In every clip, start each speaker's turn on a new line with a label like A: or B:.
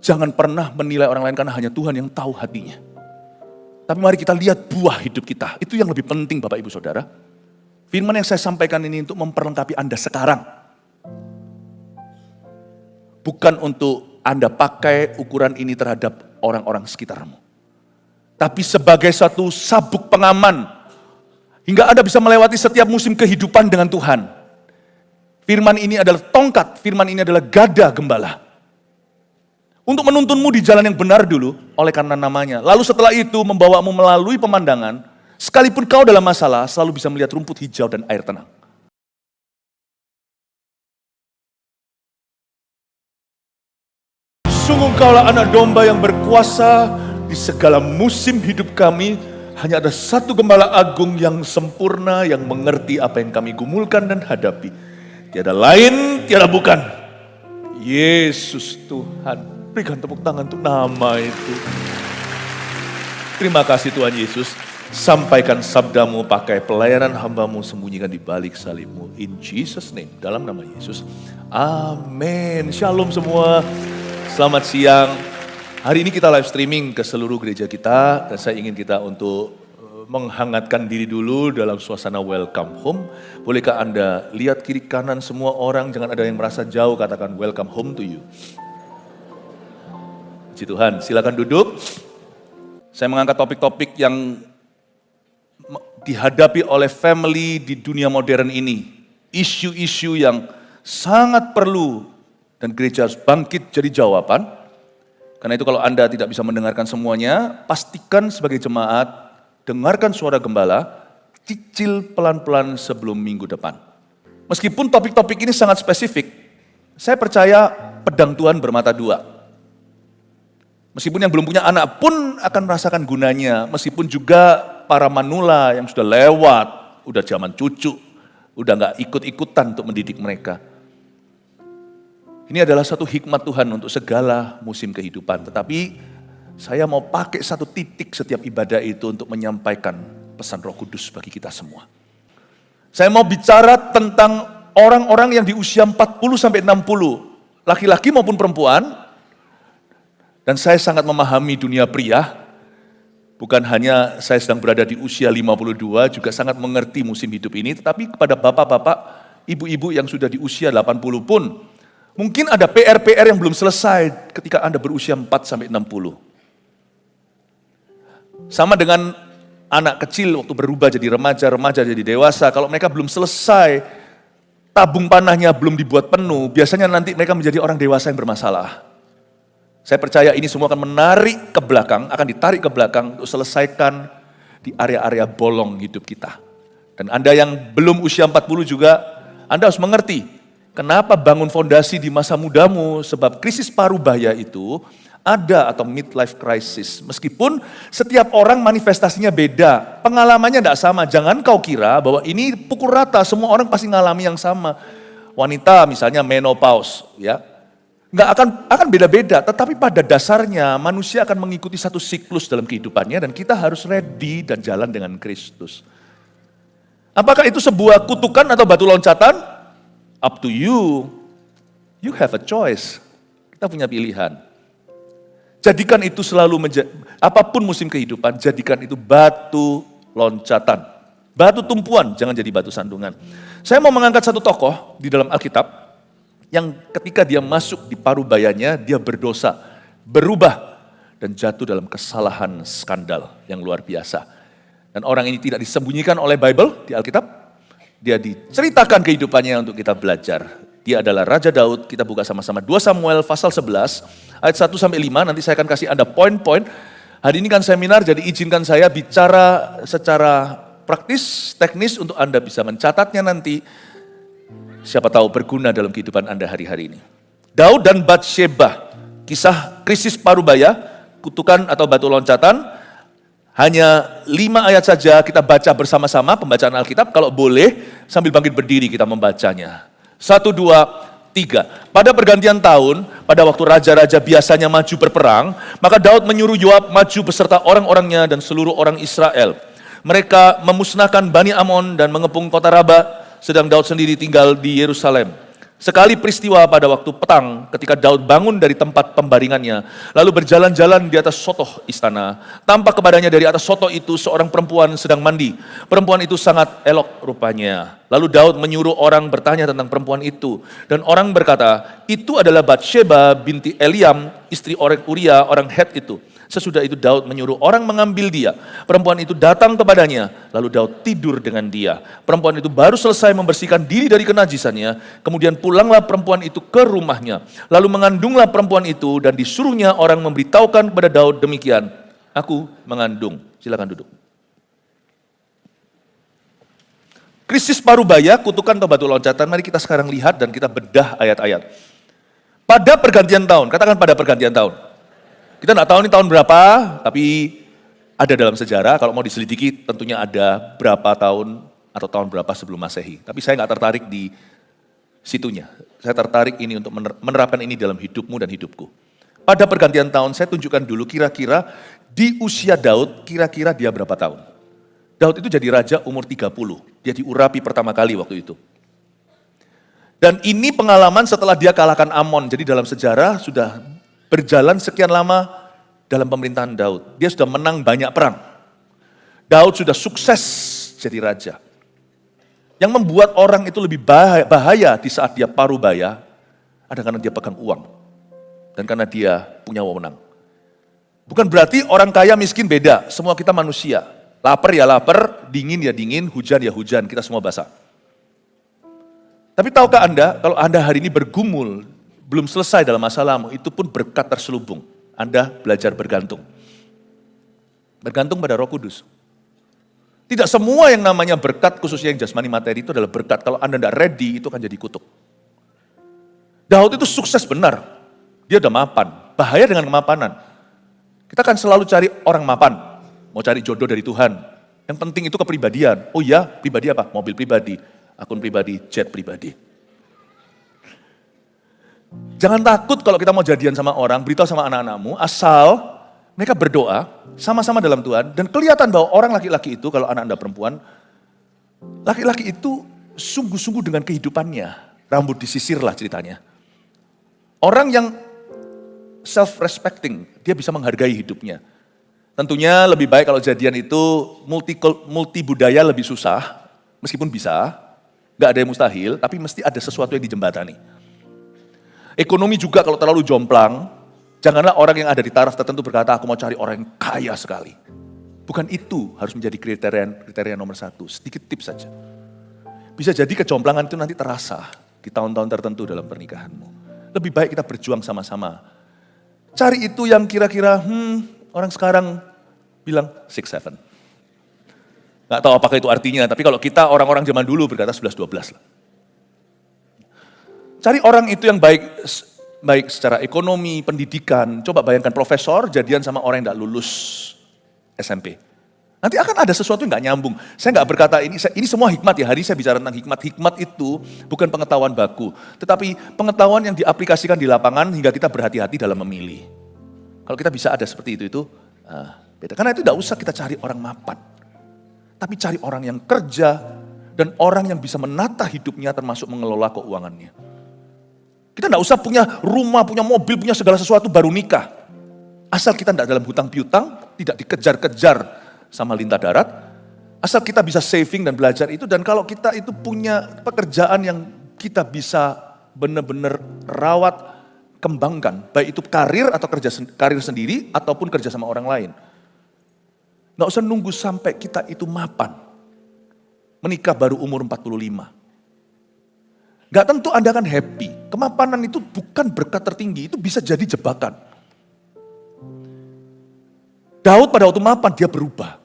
A: Jangan pernah menilai orang lain karena hanya Tuhan yang tahu hatinya. Tapi mari kita lihat buah hidup kita. Itu yang lebih penting Bapak Ibu Saudara. Firman yang saya sampaikan ini untuk memperlengkapi Anda sekarang. Bukan untuk Anda pakai ukuran ini terhadap orang-orang sekitarmu. Tapi sebagai satu sabuk pengaman. Hingga Anda bisa melewati setiap musim kehidupan dengan Tuhan. Firman ini adalah tongkat, firman ini adalah gada gembala. Untuk menuntunmu di jalan yang benar dulu, oleh karena namanya. Lalu setelah itu membawamu melalui pemandangan, sekalipun kau dalam masalah, selalu bisa melihat rumput hijau dan air tenang. Sungguh kaulah anak domba yang berkuasa di segala musim hidup kami. Hanya ada satu gembala agung yang sempurna, yang mengerti apa yang kami gumulkan dan hadapi. Tiada lain, tiada bukan. Yesus Tuhan. Berikan tepuk tangan untuk nama itu. Terima kasih Tuhan Yesus. Sampaikan sabdamu, pakai pelayanan hambamu, sembunyikan di balik salibmu. In Jesus name, dalam nama Yesus. Amin. Shalom semua. Selamat siang. Hari ini kita live streaming ke seluruh gereja kita. Dan saya ingin kita untuk menghangatkan diri dulu dalam suasana welcome home. Bolehkah Anda lihat kiri kanan semua orang, jangan ada yang merasa jauh, katakan welcome home to you. Puji Tuhan, silakan duduk. Saya mengangkat topik-topik yang dihadapi oleh family di dunia modern ini. Isu-isu yang sangat perlu dan gereja harus bangkit jadi jawaban. Karena itu kalau Anda tidak bisa mendengarkan semuanya, pastikan sebagai jemaat, dengarkan suara gembala, cicil pelan-pelan sebelum minggu depan. Meskipun topik-topik ini sangat spesifik, saya percaya pedang Tuhan bermata dua. Meskipun yang belum punya anak pun akan merasakan gunanya. Meskipun juga para manula yang sudah lewat, udah zaman cucu, udah gak ikut-ikutan untuk mendidik mereka. Ini adalah satu hikmat Tuhan untuk segala musim kehidupan. Tetapi saya mau pakai satu titik setiap ibadah itu untuk menyampaikan pesan Roh Kudus bagi kita semua. Saya mau bicara tentang orang-orang yang di usia 40-60, laki-laki maupun perempuan. Dan saya sangat memahami dunia pria, bukan hanya saya sedang berada di usia 52, juga sangat mengerti musim hidup ini, tetapi kepada bapak-bapak, ibu-ibu yang sudah di usia 80 pun, mungkin ada PR-PR yang belum selesai ketika Anda berusia 4-60. Sama dengan anak kecil waktu berubah jadi remaja, remaja jadi dewasa, kalau mereka belum selesai, tabung panahnya belum dibuat penuh, biasanya nanti mereka menjadi orang dewasa yang bermasalah. Saya percaya ini semua akan menarik ke belakang, akan ditarik ke belakang untuk selesaikan di area-area bolong hidup kita. Dan Anda yang belum usia 40 juga, Anda harus mengerti kenapa bangun fondasi di masa mudamu, sebab krisis paruh baya itu ada atau midlife crisis. Meskipun setiap orang manifestasinya beda, pengalamannya tidak sama. Jangan kau kira bahwa ini pukul rata, semua orang pasti ngalami yang sama. Wanita misalnya menopause, ya. Nggak akan beda-beda, tetapi pada dasarnya manusia akan mengikuti satu siklus dalam kehidupannya dan kita harus ready dan jalan dengan Kristus. Apakah itu sebuah kutukan atau batu loncatan? Up to you. You have a choice. Kita punya pilihan. Jadikan itu selalu apapun musim kehidupan, jadikan itu batu loncatan. Batu tumpuan, jangan jadi batu sandungan. Saya mau mengangkat satu tokoh di dalam Alkitab, yang ketika dia masuk di paruh bayanya, dia berdosa, berubah, dan jatuh dalam kesalahan skandal yang luar biasa. Dan orang ini tidak disembunyikan oleh Bible di Alkitab, dia diceritakan kehidupannya untuk kita belajar. Dia adalah Raja Daud, kita buka sama-sama 2 Samuel pasal 11, ayat 1-5, nanti saya akan kasih Anda poin-poin. Hari ini kan seminar, jadi izinkan saya bicara secara praktis, teknis untuk Anda bisa mencatatnya nanti. Siapa tahu berguna dalam kehidupan Anda hari-hari ini. Daud dan Batsheba, kisah krisis paruh baya, kutukan atau batu loncatan, hanya 5 ayat saja kita baca bersama-sama pembacaan Alkitab. Kalau boleh sambil bangkit berdiri kita membacanya. 1, 2, 3. Pada pergantian tahun, pada waktu raja-raja biasanya maju berperang, maka Daud menyuruh Yoab maju beserta orang-orangnya dan seluruh orang Israel. Mereka memusnahkan Bani Amon dan mengepung kota Raba, sedang Daud sendiri tinggal di Yerusalem. Sekali peristiwa pada waktu petang ketika Daud bangun dari tempat pembaringannya, lalu berjalan-jalan di atas sotoh istana. Tampak kepadanya dari atas sotoh itu seorang perempuan sedang mandi. Perempuan itu sangat elok rupanya. Lalu Daud menyuruh orang bertanya tentang perempuan itu. Dan orang berkata, itu adalah Batsheba binti Eliam, istri orang Uria, orang Het itu. Sesudah itu Daud menyuruh orang mengambil dia. Perempuan itu datang kepadanya, lalu Daud tidur dengan dia. Perempuan itu baru selesai membersihkan diri dari kenajisannya, kemudian pulanglah perempuan itu ke rumahnya. Lalu mengandunglah perempuan itu dan disuruhnya orang memberitahukan kepada Daud demikian, aku mengandung. Silakan duduk. Krisis parubaya, kutukan atau batu loncatan, mari kita sekarang lihat dan kita bedah ayat-ayat. Pada pergantian tahun, katakan pada pergantian tahun. Kita nggak tahu ini tahun berapa, tapi ada dalam sejarah, kalau mau diselidiki tentunya ada berapa tahun atau tahun berapa sebelum Masehi. Tapi saya nggak tertarik di situnya. Saya tertarik ini untuk menerapkan ini dalam hidupmu dan hidupku. Pada pergantian tahun, saya tunjukkan dulu kira-kira di usia Daud, kira-kira dia berapa tahun. Daud itu jadi raja umur 30, dia diurapi pertama kali waktu itu. Dan ini pengalaman setelah dia kalahkan Amon, jadi dalam sejarah sudah berjalan sekian lama dalam pemerintahan Daud. Dia sudah menang banyak perang. Daud sudah sukses jadi raja. Yang membuat orang itu lebih bahaya di saat dia parubaya, ada karena dia pegang uang. Dan karena dia punya wewenang. Bukan berarti orang kaya miskin beda, semua kita manusia. Lapar ya lapar, dingin ya dingin, hujan ya hujan, kita semua basah. Tapi tahukah Anda, kalau Anda hari ini bergumul, belum selesai dalam masalahmu, itu pun berkat terselubung. Anda belajar bergantung. Bergantung pada Roh Kudus. Tidak semua yang namanya berkat, khususnya yang jasmani materi itu adalah berkat. Kalau Anda tidak ready, itu akan jadi kutuk. Daud itu sukses benar. Dia udah mapan. Bahaya dengan kemapanan. Kita kan selalu cari orang mapan. Mau cari jodoh dari Tuhan. Yang penting itu kepribadian. Oh iya, pribadi apa? Mobil pribadi, akun pribadi, jet pribadi. Jangan takut kalau kita mau jadian sama orang, beritahu sama anak-anakmu, asal mereka berdoa, sama-sama dalam Tuhan, dan kelihatan bahwa orang laki-laki itu, kalau anak Anda perempuan, laki-laki itu sungguh-sungguh dengan kehidupannya, rambut disisir lah ceritanya. Orang yang self-respecting, dia bisa menghargai hidupnya. Tentunya lebih baik kalau jadian itu multi budaya lebih susah, meskipun bisa, gak ada yang mustahil, tapi mesti ada sesuatu yang dijembatani. Ekonomi juga kalau terlalu jomplang, janganlah orang yang ada di taraf tertentu berkata, aku mau cari orang yang kaya sekali. Bukan itu harus menjadi kriteria nomor satu, sedikit tips saja. Bisa jadi kejomplangan itu nanti terasa di tahun-tahun tertentu dalam pernikahanmu. Lebih baik kita berjuang sama-sama. Cari itu yang kira-kira, orang sekarang bilang 6-7. Nggak tahu apakah itu artinya, tapi kalau kita orang-orang zaman dulu berkata 11-12 lah. Cari orang itu yang baik secara ekonomi, pendidikan. Coba bayangkan profesor jadian sama orang yang tidak lulus SMP. Nanti akan ada sesuatu yang nggak nyambung. Saya nggak berkata ini semua hikmat ya, hari ini saya bicara tentang hikmat. Hikmat itu bukan pengetahuan baku, tetapi pengetahuan yang diaplikasikan di lapangan hingga kita berhati-hati dalam memilih. Kalau kita bisa ada seperti itu beda. Karena itu tidak usah kita cari orang mapan. Tapi cari orang yang kerja dan orang yang bisa menata hidupnya termasuk mengelola keuangannya. Kita tidak usah punya rumah, punya mobil, punya segala sesuatu baru nikah. Asal kita tidak dalam hutang piutang, tidak dikejar-kejar sama lintah darat. Asal kita bisa saving dan belajar itu. Dan kalau kita itu punya pekerjaan yang kita bisa benar-benar rawat, kembangkan. Baik itu karir atau karir sendiri ataupun kerja sama orang lain. Nggak usah nunggu sampai kita itu mapan. Menikah baru umur 45. Gak tentu Anda akan happy. Kemapanan itu bukan berkat tertinggi, itu bisa jadi jebakan. Daud pada waktu mapan dia berubah.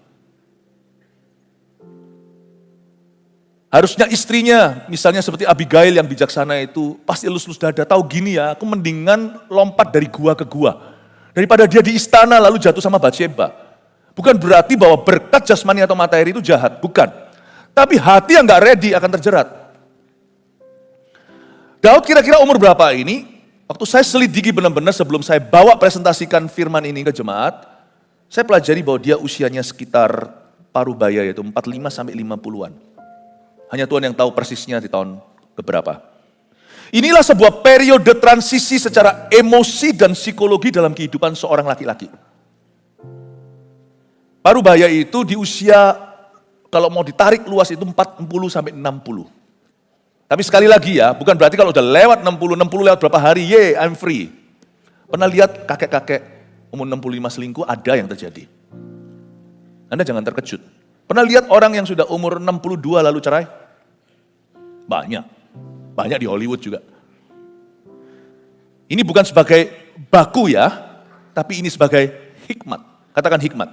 A: Harusnya istrinya, misalnya seperti Abigail yang bijaksana itu, pasti elus-elus dada, tahu gini ya, aku mendingan lompat dari gua ke gua. Daripada dia di istana lalu jatuh sama Batsheba. Bukan berarti bahwa berkat jasmani atau materi itu jahat, bukan. Tapi hati yang gak ready akan terjerat. Daud kira-kira umur berapa ini? Waktu saya selidiki benar-benar sebelum saya bawa presentasikan firman ini ke jemaat, saya pelajari bahwa dia usianya sekitar parubaya, yaitu 45 sampai 50-an. Hanya Tuhan yang tahu persisnya di tahun keberapa. Inilah sebuah periode transisi secara emosi dan psikologi dalam kehidupan seorang laki-laki. Parubaya itu di usia, kalau mau ditarik luas itu 40 sampai 60. Tapi sekali lagi ya, bukan berarti kalau udah lewat 60 lewat berapa hari, I'm free. Pernah lihat kakek-kakek umur 65 selingkuh? Ada yang terjadi. Anda jangan terkejut. Pernah lihat orang yang sudah umur 62 lalu cerai? Banyak. Banyak di Hollywood juga. Ini bukan sebagai baku ya, tapi ini sebagai hikmat. Katakan hikmat.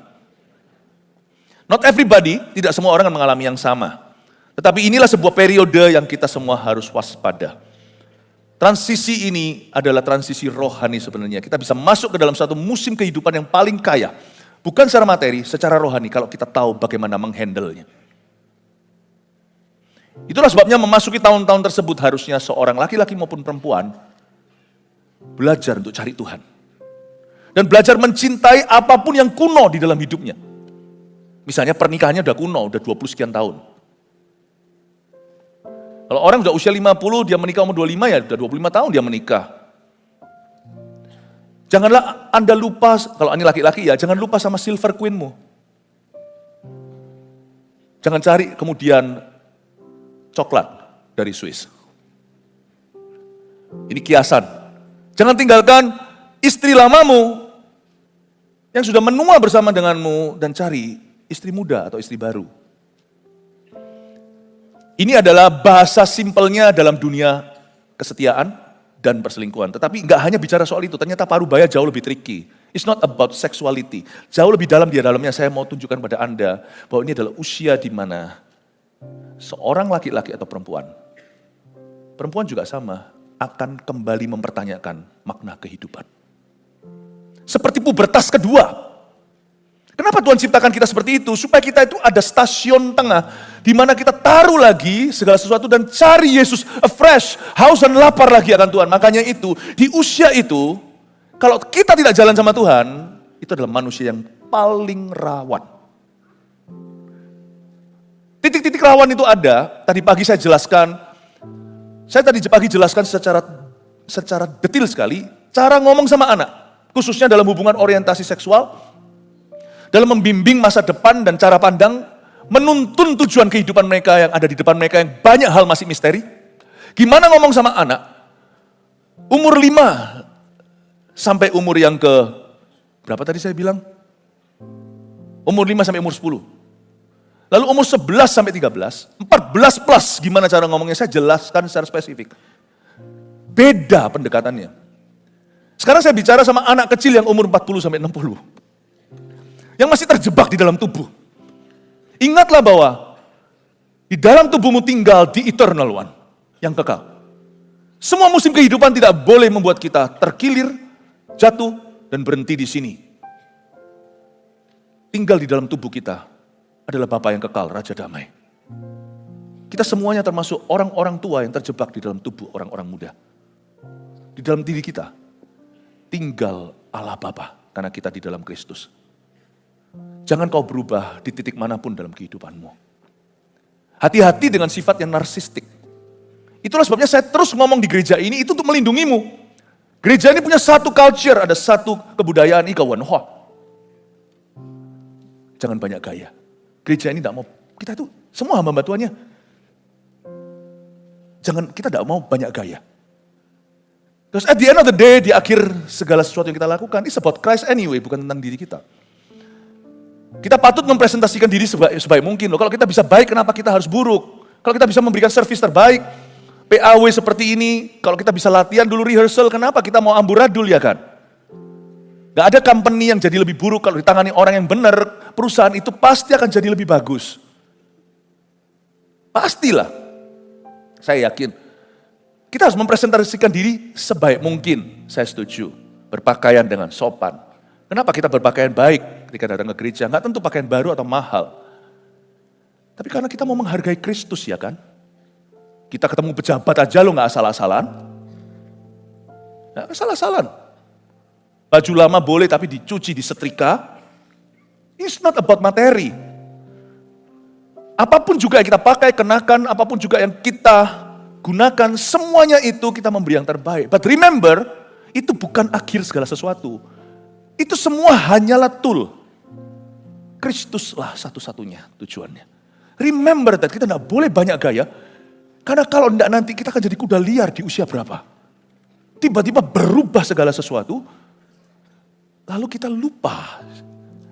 A: Not everybody, tidak semua orang akan mengalami yang sama. Tetapi inilah sebuah periode yang kita semua harus waspada. Transisi ini adalah transisi rohani sebenarnya. Kita bisa masuk ke dalam satu musim kehidupan yang paling kaya. Bukan secara materi, secara rohani kalau kita tahu bagaimana menghandle-nya. Itulah sebabnya memasuki tahun-tahun tersebut harusnya seorang laki-laki maupun perempuan belajar untuk cari Tuhan. Dan belajar mencintai apapun yang kuno di dalam hidupnya. Misalnya pernikahannya udah kuno, udah 20 sekian tahun. Kalau orang udah usia 50, dia menikah umur 25 ya, udah 25 tahun dia menikah. Janganlah Anda lupa, kalau ini laki-laki ya, jangan lupa sama silver queen-mu. Jangan cari kemudian coklat dari Swiss. Ini kiasan. Jangan tinggalkan istri lamamu yang sudah menua bersama denganmu dan cari istri muda atau istri baru. Ini adalah bahasa simpelnya dalam dunia kesetiaan dan perselingkuhan. Tetapi nggak hanya bicara soal itu, ternyata parubaya jauh lebih tricky. It's not about sexuality. Jauh lebih dalam di dalamnya saya mau tunjukkan pada Anda bahwa ini adalah usia di mana seorang laki-laki atau perempuan juga sama, akan kembali mempertanyakan makna kehidupan. Seperti pubertas kedua. Kenapa Tuhan ciptakan kita seperti itu? Supaya kita itu ada stasiun tengah, di mana kita taruh lagi segala sesuatu dan cari Yesus afresh, haus dan lapar lagi akan Tuhan. Makanya itu, di usia itu, kalau kita tidak jalan sama Tuhan, itu adalah manusia yang paling rawan. Titik-titik rawan itu ada, tadi pagi saya jelaskan, saya tadi pagi jelaskan secara detail sekali, cara ngomong sama anak, khususnya dalam hubungan orientasi seksual, dalam membimbing masa depan dan cara pandang, menuntun tujuan kehidupan mereka yang ada di depan mereka yang banyak hal masih misteri. Gimana ngomong sama anak, umur 5 sampai umur yang ke, berapa tadi saya bilang? Umur 5 sampai umur 10. Lalu umur 11 sampai 13, 14 plus gimana cara ngomongnya, saya jelaskan secara spesifik. Beda pendekatannya. Sekarang saya bicara sama anak kecil yang umur 40 sampai 60. Yang masih terjebak di dalam tubuh. Ingatlah bahwa di dalam tubuhmu tinggal di eternal one, yang kekal. Semua musim kehidupan tidak boleh membuat kita terkilir, jatuh, dan berhenti di sini. Tinggal di dalam tubuh kita adalah Bapa yang kekal, Raja Damai. Kita semuanya termasuk orang-orang tua yang terjebak di dalam tubuh orang-orang muda. Di dalam diri kita tinggal Allah Bapa, karena kita di dalam Kristus. Jangan kau berubah di titik manapun dalam kehidupanmu. Hati-hati dengan sifat yang narsistik. Itulah sebabnya saya terus ngomong di gereja ini, itu untuk melindungimu. Gereja ini punya satu culture, ada satu kebudayaan ikawan. Jangan banyak gaya. Gereja ini tidak mau, kita itu semua hamba Tuhannya. Kita tidak mau banyak gaya. Terus at the end of the day, di akhir segala sesuatu yang kita lakukan, it's about Christ anyway, bukan tentang diri kita. Kita patut mempresentasikan diri sebaik mungkin. Kalau kita bisa baik, kenapa kita harus buruk? Kalau kita bisa memberikan servis terbaik, PAW seperti ini, kalau kita bisa latihan dulu rehearsal, kenapa kita mau amburadul ya kan? Gak ada company yang jadi lebih buruk kalau ditangani orang yang benar, perusahaan itu pasti akan jadi lebih bagus. Pastilah. Saya yakin. Kita harus mempresentasikan diri sebaik mungkin, saya setuju. Berpakaian dengan sopan. Kenapa kita berpakaian baik ketika datang ke gereja? Nggak tentu pakaian baru atau mahal. Tapi karena kita mau menghargai Kristus ya kan? Kita ketemu pejabat aja lo nggak asal-asalan. Nggak asal-asalan. Baju lama boleh tapi dicuci, disetrika. It's not about materi. Apapun juga yang kita pakai, kenakan, apapun juga yang kita gunakan semuanya itu kita memberi yang terbaik. But remember, itu bukan akhir segala sesuatu. Itu semua hanyalah tool. Kristuslah satu-satunya tujuannya. Remember that, kita tidak boleh banyak gaya. Karena kalau tidak nanti kita akan jadi kuda liar di usia berapa. Tiba-tiba berubah segala sesuatu. Lalu kita lupa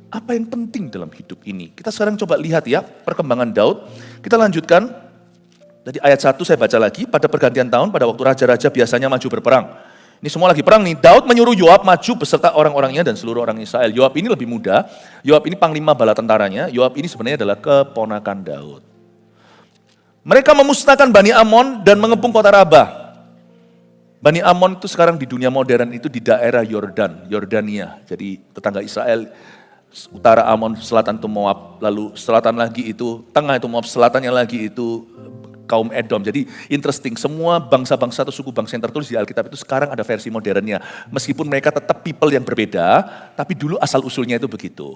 A: apa yang penting dalam hidup ini. Kita sekarang coba lihat ya perkembangan Daud. Kita lanjutkan. Dari ayat 1 saya baca lagi. Pada pergantian tahun, pada waktu raja-raja biasanya maju berperang. Ini semua lagi perang nih. Daud menyuruh Yoab maju beserta orang-orangnya dan seluruh orang Israel. Yoab ini lebih muda. Yoab ini panglima bala tentaranya. Yoab ini sebenarnya adalah keponakan Daud. Mereka memusnahkan Bani Amon dan mengepung kota Rabah. Bani Amon itu sekarang di dunia modern itu di daerah Yordania. Jadi tetangga Israel, utara Amon, selatan itu Moab. Lalu selatan lagi itu, tengah itu Moab, selatannya lagi itu kaum Edom. Jadi interesting, semua bangsa-bangsa atau suku bangsa yang tertulis di Alkitab itu sekarang ada versi modernnya. Meskipun mereka tetap people yang berbeda, tapi dulu asal-usulnya itu begitu.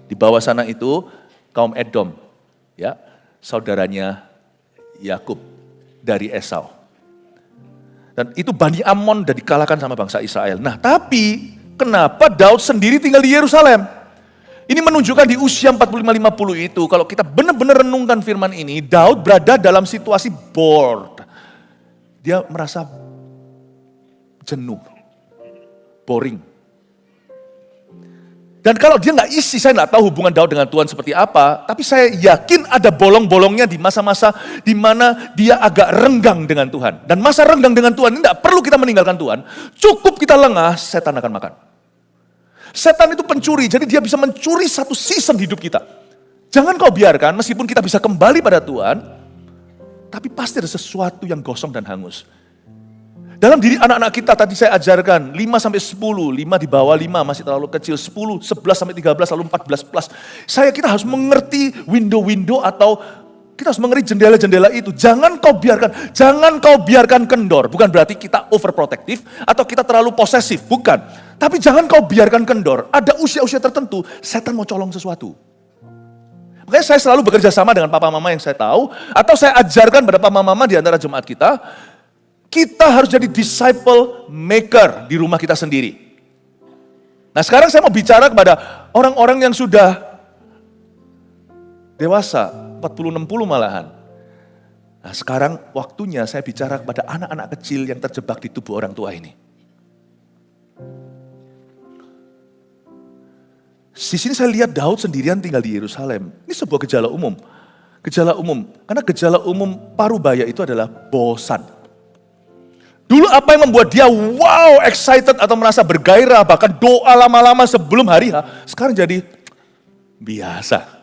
A: Di bawah sana itu kaum Edom, ya, saudaranya Yakub dari Esau. Dan itu Bani Amon udah dikalahkan sama bangsa Israel. Nah tapi kenapa Daud sendiri tinggal di Yerusalem? Ini menunjukkan di usia 45-50 itu, kalau kita benar-benar renungkan firman ini, Daud berada dalam situasi bored. Dia merasa jenuh, boring. Dan kalau dia nggak isi, saya nggak tahu hubungan Daud dengan Tuhan seperti apa, tapi saya yakin ada bolong-bolongnya di masa-masa di mana dia agak renggang dengan Tuhan. Dan masa renggang dengan Tuhan ini nggak perlu kita meninggalkan Tuhan, cukup kita lengah, setan akan makan. Setan itu pencuri, jadi dia bisa mencuri satu season hidup kita. Jangan kau biarkan, meskipun kita bisa kembali pada Tuhan, tapi pasti ada sesuatu yang gosong dan hangus. Dalam diri anak-anak kita tadi saya ajarkan, 5-10, 5 di bawah 5 masih terlalu kecil, 10, 11-13, lalu 14 plus. Kita harus mengerti window-window atau kita harus mengerti jendela-jendela itu. Jangan kau biarkan kendor. Bukan berarti kita overprotective atau kita terlalu posesif, bukan. Tapi jangan kau biarkan kendor. Ada usia-usia tertentu, setan mau colong sesuatu. Makanya saya selalu bekerja sama dengan papa mama yang saya tahu, atau saya ajarkan pada papa mama di antara jemaat kita, kita harus jadi disciple maker di rumah kita sendiri. Nah sekarang saya mau bicara kepada orang-orang yang sudah dewasa, 40-60 malahan. Nah sekarang waktunya saya bicara kepada anak-anak kecil yang terjebak di tubuh orang tua ini. Di sini saya lihat Daud sendirian tinggal di Yerusalem. Ini sebuah gejala umum. Gejala umum, karena gejala umum parubaya itu adalah bosan. Dulu apa yang membuat dia wow, excited atau merasa bergairah, bahkan doa lama-lama sebelum hari H, sekarang jadi biasa.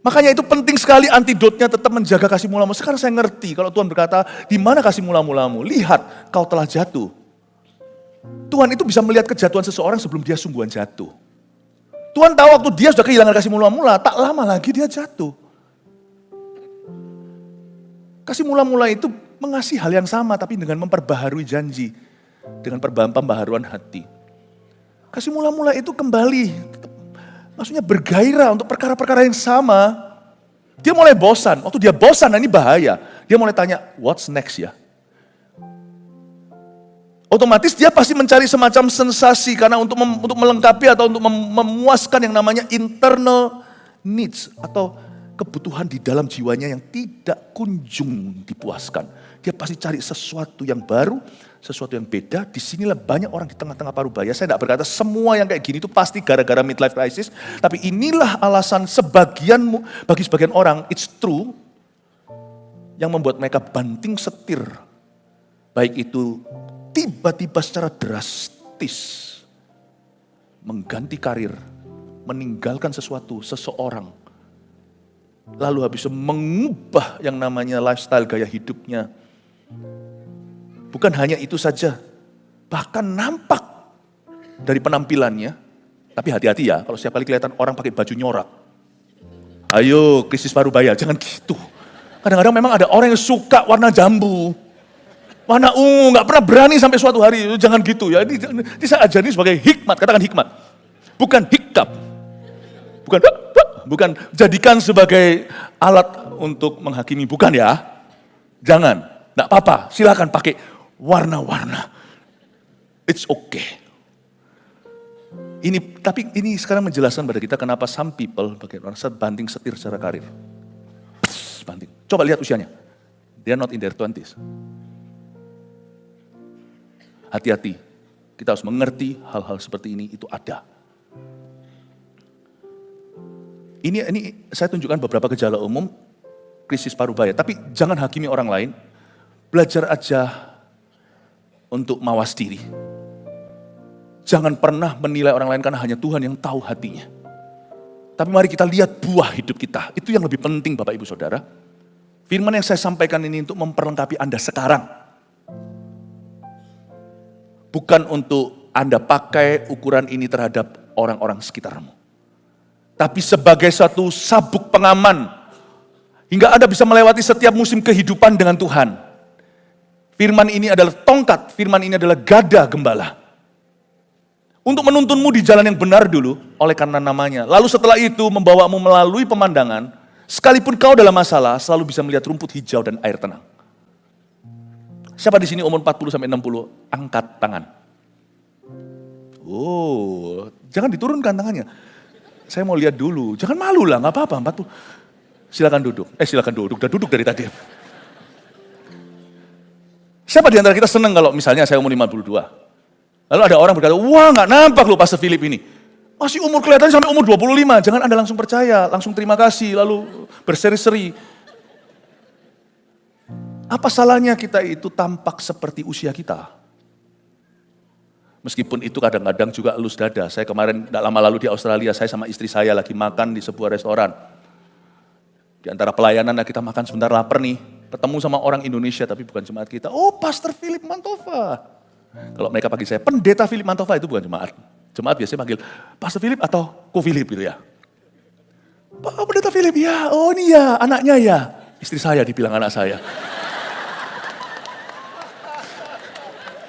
A: Makanya itu penting sekali antidotnya tetap menjaga kasih mulamu. Sekarang saya ngerti kalau Tuhan berkata, di mana kasih mula-mulamu? Lihat, kau telah jatuh. Tuhan itu bisa melihat kejatuhan seseorang sebelum dia sungguhan jatuh. Tuhan tahu waktu dia sudah kehilangan kasih mula-mula, tak lama lagi dia jatuh. Kasih mula-mula itu mengasihi hal yang sama, tapi dengan memperbaharui janji. Dengan pembaharuan hati. Kasih mula-mula itu kembali, maksudnya bergairah untuk perkara-perkara yang sama. Dia mulai bosan, waktu dia bosan, nah ini bahaya. Dia mulai tanya, what's next ya? Otomatis dia pasti mencari semacam sensasi, karena untuk melengkapi atau untuk memuaskan yang namanya internal needs, atau kebutuhan di dalam jiwanya yang tidak kunjung dipuaskan. Dia pasti cari sesuatu yang baru, sesuatu yang beda. Disinilah banyak orang di tengah-tengah parubaya. Saya tidak berkata semua yang kayak gini itu pasti gara-gara midlife crisis. Tapi inilah alasan bagi sebagian orang, it's true, yang membuat mereka banting setir. Baik itu tiba-tiba secara drastis mengganti karir, meninggalkan seseorang, lalu habis itu mengubah yang namanya lifestyle gaya hidupnya. Bukan hanya itu saja, bahkan nampak dari penampilannya, tapi hati-hati ya, kalau setiap kali kelihatan orang pakai baju nyorak. Ayo, krisis parubaya, jangan gitu. Kadang-kadang memang ada orang yang suka warna jambu, warna ungu, gak pernah berani sampai suatu hari, jangan gitu ya. Ini saya ajari sebagai hikmat, katakan hikmat. Bukan hikap, bukan jadikan sebagai alat untuk menghakimi, bukan ya. Jangan, enggak apa-apa, silakan pakai warna-warna. It's okay. Tapi ini sekarang menjelaskan pada kita kenapa some people bagaimana banting setir secara karir. Banting. Coba lihat usianya. They are not in their 20s. Hati-hati. Kita harus mengerti hal-hal seperti ini itu ada. Ini saya tunjukkan beberapa gejala umum krisis paruh baya. Tapi jangan hakimi orang lain. Belajar aja untuk mawas diri. Jangan pernah menilai orang lain karena hanya Tuhan yang tahu hatinya. Tapi mari kita lihat buah hidup kita. Itu yang lebih penting Bapak Ibu Saudara. Firman yang saya sampaikan ini untuk memperlengkapi Anda sekarang. Bukan untuk Anda pakai ukuran ini terhadap orang-orang sekitarmu. Tapi sebagai satu sabuk pengaman. Hingga Anda bisa melewati setiap musim kehidupan dengan Tuhan. Firman ini adalah tongkat, firman ini adalah gada gembala. Untuk menuntunmu di jalan yang benar dulu, oleh karena namanya. Lalu setelah itu membawamu melalui pemandangan, sekalipun kau dalam masalah, selalu bisa melihat rumput hijau dan air tenang. Siapa di sini umur 40-60? Angkat tangan. Oh, jangan diturunkan tangannya. Saya mau lihat dulu, jangan malu lah, gak apa-apa. 40. Silakan duduk, silakan duduk, udah duduk dari tadi. Siapa di antara kita senang kalau misalnya saya umur 52? Lalu ada orang berkata, wah gak nampak loh Pastor Philip ini. Masih umur kelihatannya sampai umur 25. Jangan Anda langsung percaya, langsung terima kasih, lalu berseri-seri. Apa salahnya kita itu tampak seperti usia kita? Meskipun itu kadang-kadang juga elus dada. Saya kemarin tidak lama lalu di Australia, saya sama istri saya lagi makan di sebuah restoran. Di antara pelayanan kita makan sebentar lapar nih. Ketemu sama orang Indonesia tapi bukan jemaat kita. Oh Pastor Philip Mantova. Kalau mereka panggil saya, Pendeta Philip Mantova itu bukan jemaat. Jemaat biasanya panggil, Pastor Philip atau Ko Philip gitu ya. Pak Pendeta Philip ya, oh ini ya, anaknya ya. Istri saya dibilang anak saya.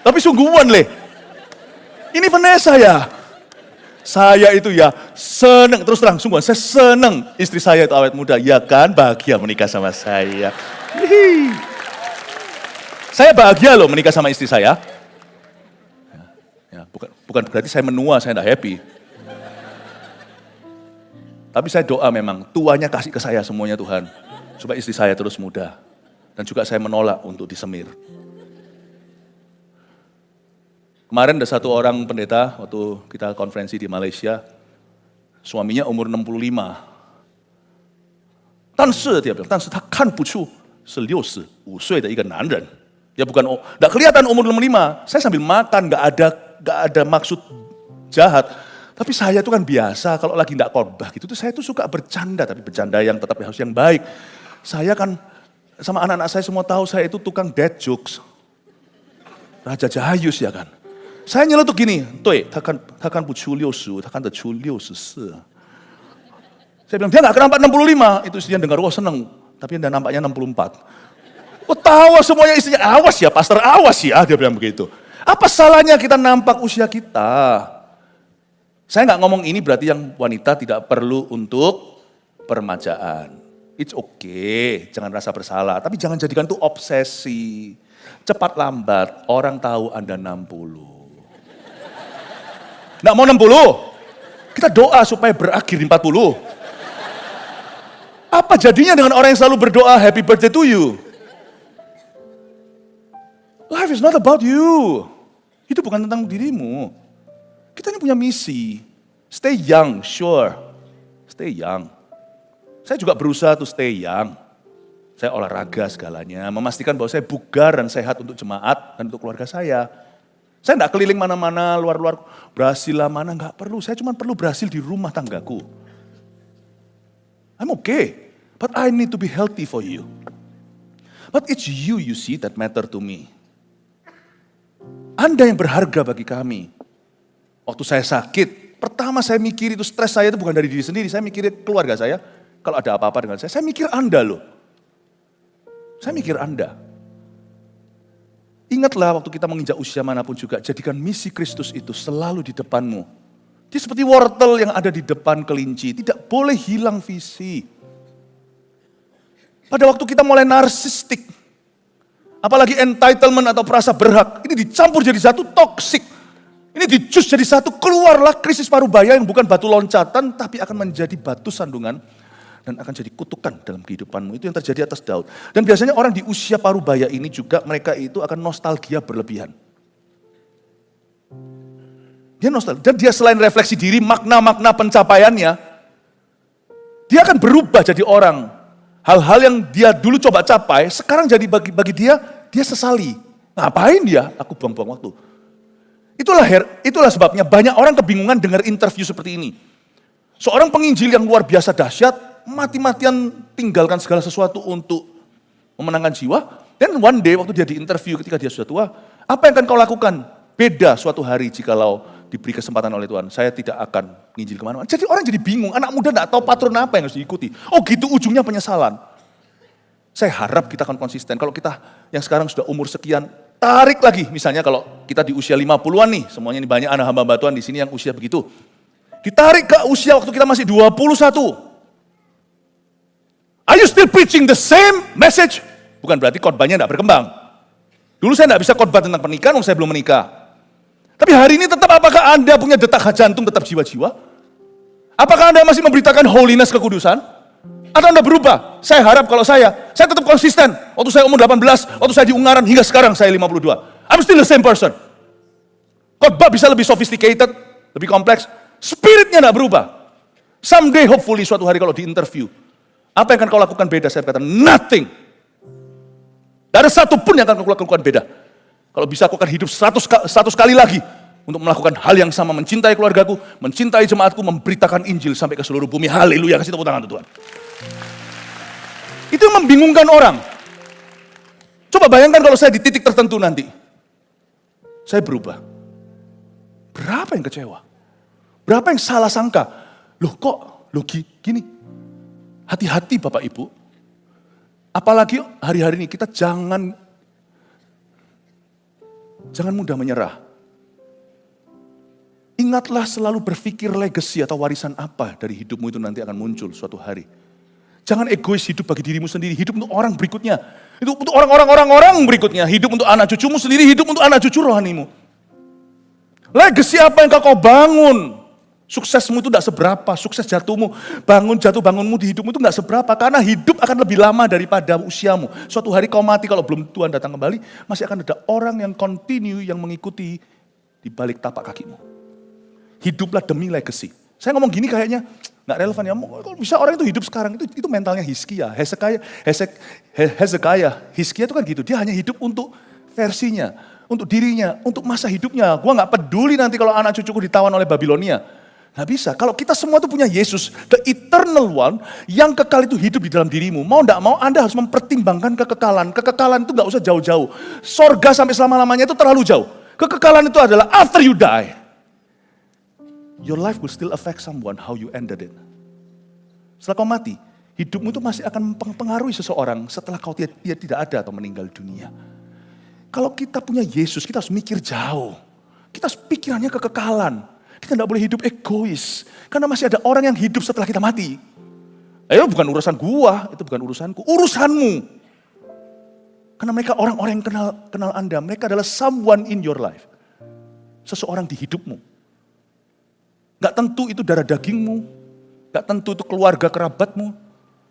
A: Tapi sungguhan leh. Ini Vanessa ya. Saya itu ya seneng, terus terang sungguhan, saya seneng istri saya itu awet muda. Ya kan, bahagia menikah sama saya. Hihi. Saya bahagia loh menikah sama istri saya. Ya, bukan berarti saya menua, saya tidak happy. Tapi saya doa memang, tuanya kasih ke saya semuanya Tuhan. Supaya istri saya terus muda. Dan juga saya menolak untuk disemir. Kemarin ada satu orang pendeta, waktu kita konferensi di Malaysia. Suaminya umur 65. 但是他看不出是65岁的一个男人. Ya bukan, enggak kelihatan umur 65. Saya sambil makan, enggak ada maksud jahat. Tapi saya itu kan biasa, kalau lagi enggak khotbah gitu, saya tuh suka bercanda, tapi bercanda yang tetap harus yang baik. Saya kan, sama anak-anak saya semua tahu, saya itu tukang dad jokes. Raja Jayus ya kan. Saya nyeletuk gini, 对，他看不出65，他看得出64. Saya bilang, dia enggak nampak 65. Itu istrinya dengar, wah seneng. Tapi dia nampaknya 64. Oh tahu semuanya istrinya, awas ya pastor, awas ya, dia bilang begitu. Apa salahnya kita nampak usia kita? Saya nggak ngomong ini berarti yang wanita tidak perlu untuk peremajaan. It's okay, jangan rasa bersalah, tapi jangan jadikan itu obsesi. Cepat lambat, orang tahu Anda 60. Nggak mau 60, kita doa supaya berakhir di 40. Apa jadinya dengan orang yang selalu berdoa, happy birthday to you? Life is not about you. Itu bukan tentang dirimu. Kita ini punya misi. Stay young, sure. Stay young. Saya juga berusaha to stay young. Saya olahraga segalanya. Memastikan bahwa saya bugar dan sehat untuk jemaat dan untuk keluarga saya. Saya enggak keliling mana-mana, luar-luar. Berhasil lah mana, enggak perlu. Saya cuma perlu berhasil di rumah tanggaku. I'm okay. But I need to be healthy for you. But it's you see that matter to me. Anda yang berharga bagi kami. Waktu saya sakit, pertama saya mikir itu stres saya itu bukan dari diri sendiri. Saya mikirin keluarga saya. Kalau ada apa-apa dengan saya mikir Anda loh. Saya mikir Anda. Ingatlah waktu kita menginjak usia manapun juga, jadikan misi Kristus itu selalu di depanmu. Dia seperti wortel yang ada di depan kelinci. Tidak boleh hilang visi. Pada waktu kita mulai narsistik, Apalagi entitlement atau perasa berhak. Ini dicampur jadi satu toksik. Ini dijus jadi satu, keluarlah krisis parubaya yang bukan batu loncatan, tapi akan menjadi batu sandungan dan akan jadi kutukan dalam kehidupanmu. Itu yang terjadi atas Daud. Dan biasanya orang di usia parubaya ini juga mereka itu akan nostalgia berlebihan. Dia nostalgia. Dan dia selain refleksi diri, makna-makna pencapaiannya, dia akan berubah jadi orang. Hal-hal yang dia dulu coba capai, sekarang jadi bagi dia sesali. Ngapain dia? Aku buang-buang waktu. Itulah sebabnya banyak orang kebingungan dengar interview seperti ini. Seorang penginjil yang luar biasa dahsyat, mati-matian tinggalkan segala sesuatu untuk memenangkan jiwa. Dan one day waktu dia diinterview ketika dia sudah tua, apa yang akan kau lakukan? Beda suatu hari jikalau diberi kesempatan oleh Tuhan. Saya tidak akan nginjil kemana-mana. Jadi orang jadi bingung, anak muda tidak tahu patron apa yang harus diikuti. Oh gitu, ujungnya penyesalan. Saya harap kita akan konsisten. Kalau kita yang sekarang sudah umur sekian, tarik lagi. Misalnya kalau kita di usia 50-an nih, semuanya ini banyak anak hamba Tuhan di sini yang usia begitu. Ditarik ke usia waktu kita masih 21. Are you still preaching the same message? Bukan berarti khotbahnya tidak berkembang. Dulu saya tidak bisa khotbah tentang pernikahan, saya belum menikah. Tapi hari ini tetap apakah Anda punya detak jantung tetap jiwa-jiwa? Apakah Anda masih memberitakan holiness, kekudusan? Atau Anda berubah? Saya harap kalau saya tetap konsisten. Waktu saya umur 18, waktu saya di Ungaran, hingga sekarang saya 52. I'm still the same person. Khotbah bisa lebih sophisticated, lebih kompleks. Spiritnya tidak berubah. Someday hopefully suatu hari kalau di interview, apa yang akan kau lakukan beda? Saya berkata, nothing. Tidak ada satu pun yang akan kau lakukan beda. Kalau bisa aku akan hidup 100 kali lagi untuk melakukan hal yang sama, mencintai keluargaku, mencintai jemaatku, memberitakan Injil sampai ke seluruh bumi. Haleluya, kasih tepuk tangan untuk Tuhan. Itu yang membingungkan orang. Coba bayangkan kalau saya di titik tertentu nanti. Saya berubah. Berapa yang kecewa? Berapa yang salah sangka? Loh gini. Hati-hati Bapak Ibu. Apalagi hari-hari ini kita jangan mudah menyerah. Ingatlah selalu berpikir legacy atau warisan apa dari hidupmu itu nanti akan muncul suatu hari. Jangan egois hidup bagi dirimu sendiri, hidup untuk orang berikutnya. Hidup untuk orang berikutnya, hidup untuk anak cucumu sendiri, hidup untuk anak cucu rohanimu. Legacy apa yang kau bangun? Suksesmu itu tidak seberapa, sukses jatuhmu, bangunmu di hidupmu itu tidak seberapa. Karena hidup akan lebih lama daripada usiamu. Suatu hari kau mati kalau belum Tuhan datang kembali, masih akan ada orang yang continue, yang mengikuti di balik tapak kakimu. Hiduplah demi legacy. Saya ngomong gini kayaknya nggak relevan ya. Kalau bisa orang itu hidup sekarang itu mentalnya Hizkia, Hizkia itu kan gitu. Dia hanya hidup untuk versinya, untuk dirinya, untuk masa hidupnya. Gua nggak peduli nanti kalau anak cucuku ditawan oleh Babilonia. Nggak bisa. Kalau kita semua itu punya Yesus, the eternal one, yang kekal itu hidup di dalam dirimu. Mau nggak mau Anda harus mempertimbangkan kekekalan. Kekekalan itu nggak usah jauh-jauh. Sorga sampai selama-lamanya itu terlalu jauh. Kekekalan itu adalah after you die. Your life will still affect someone, how you ended it. Setelah kau mati, hidupmu itu masih akan mempengaruhi seseorang setelah kau dia tidak ada atau meninggal dunia. Kalau kita punya Yesus, kita harus mikir jauh. Kita harus pikirannya kekekalan. Kita tidak boleh hidup egois. Karena masih ada orang yang hidup setelah kita mati. Ayo, bukan urusan gua, itu bukan urusanku. Urusanmu. Karena mereka orang-orang yang kenal Anda. Mereka adalah someone in your life. Seseorang di hidupmu. Gak tentu itu darah dagingmu, gak tentu itu keluarga kerabatmu,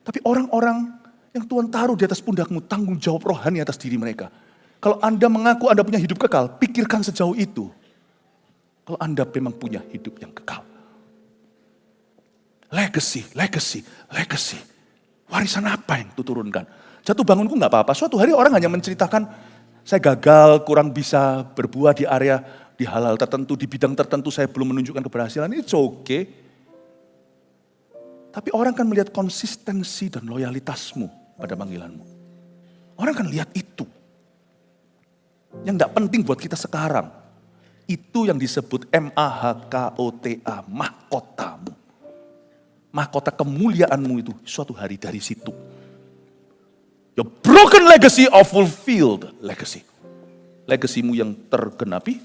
A: tapi orang-orang yang Tuhan taruh di atas pundakmu, tanggung jawab rohani atas diri mereka. Kalau Anda mengaku Anda punya hidup kekal, pikirkan sejauh itu. Kalau Anda memang punya hidup yang kekal. Legacy. Warisan apa yang turunkan? Jatuh bangunku gak apa-apa, suatu hari orang hanya menceritakan, saya gagal, kurang bisa berbuah di area di hal-hal tertentu, di bidang tertentu saya belum menunjukkan keberhasilan, it's okay. Tapi orang kan melihat konsistensi dan loyalitasmu pada panggilanmu. Orang kan lihat itu. Yang tidak penting buat kita sekarang. Itu yang disebut MAHKOTA, mahkotamu. Mahkota kemuliaanmu itu suatu hari dari situ. Your broken legacy or fulfilled legacy. Legasimu yang tergenapi,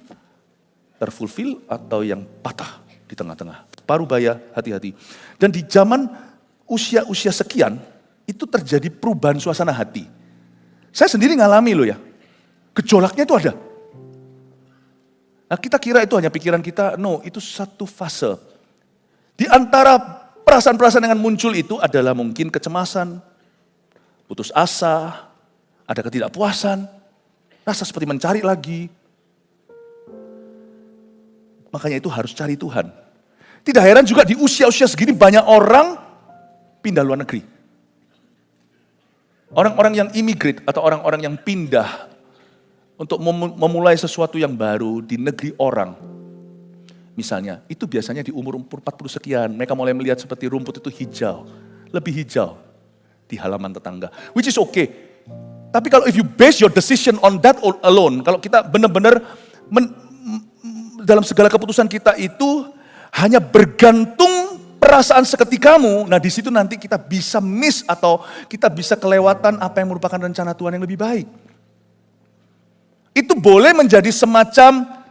A: terfulfill atau yang patah di tengah-tengah. Parubaya, hati-hati. Dan di zaman usia-usia sekian, itu terjadi perubahan suasana hati. Saya sendiri ngalami loh ya. Gejolaknya itu ada. Nah, kita kira itu hanya pikiran kita, no, itu satu fase. Di antara perasaan-perasaan yang muncul itu adalah mungkin kecemasan, putus asa, ada ketidakpuasan, rasa seperti mencari lagi. Makanya itu harus cari Tuhan. Tidak heran juga di usia-usia segini banyak orang pindah luar negeri. Orang-orang yang immigrate atau orang-orang yang pindah untuk memulai sesuatu yang baru di negeri orang. Misalnya, itu biasanya di umur 40 sekian, mereka mulai melihat seperti rumput itu hijau, lebih hijau di halaman tetangga. Which is okay. Tapi kalau if you base your decision on that alone, kalau kita benar-benar dalam segala keputusan kita itu hanya bergantung perasaan seketikamu, nah di situ nanti kita bisa miss atau kita bisa kelewatan apa yang merupakan rencana Tuhan yang lebih baik. Itu boleh menjadi semacam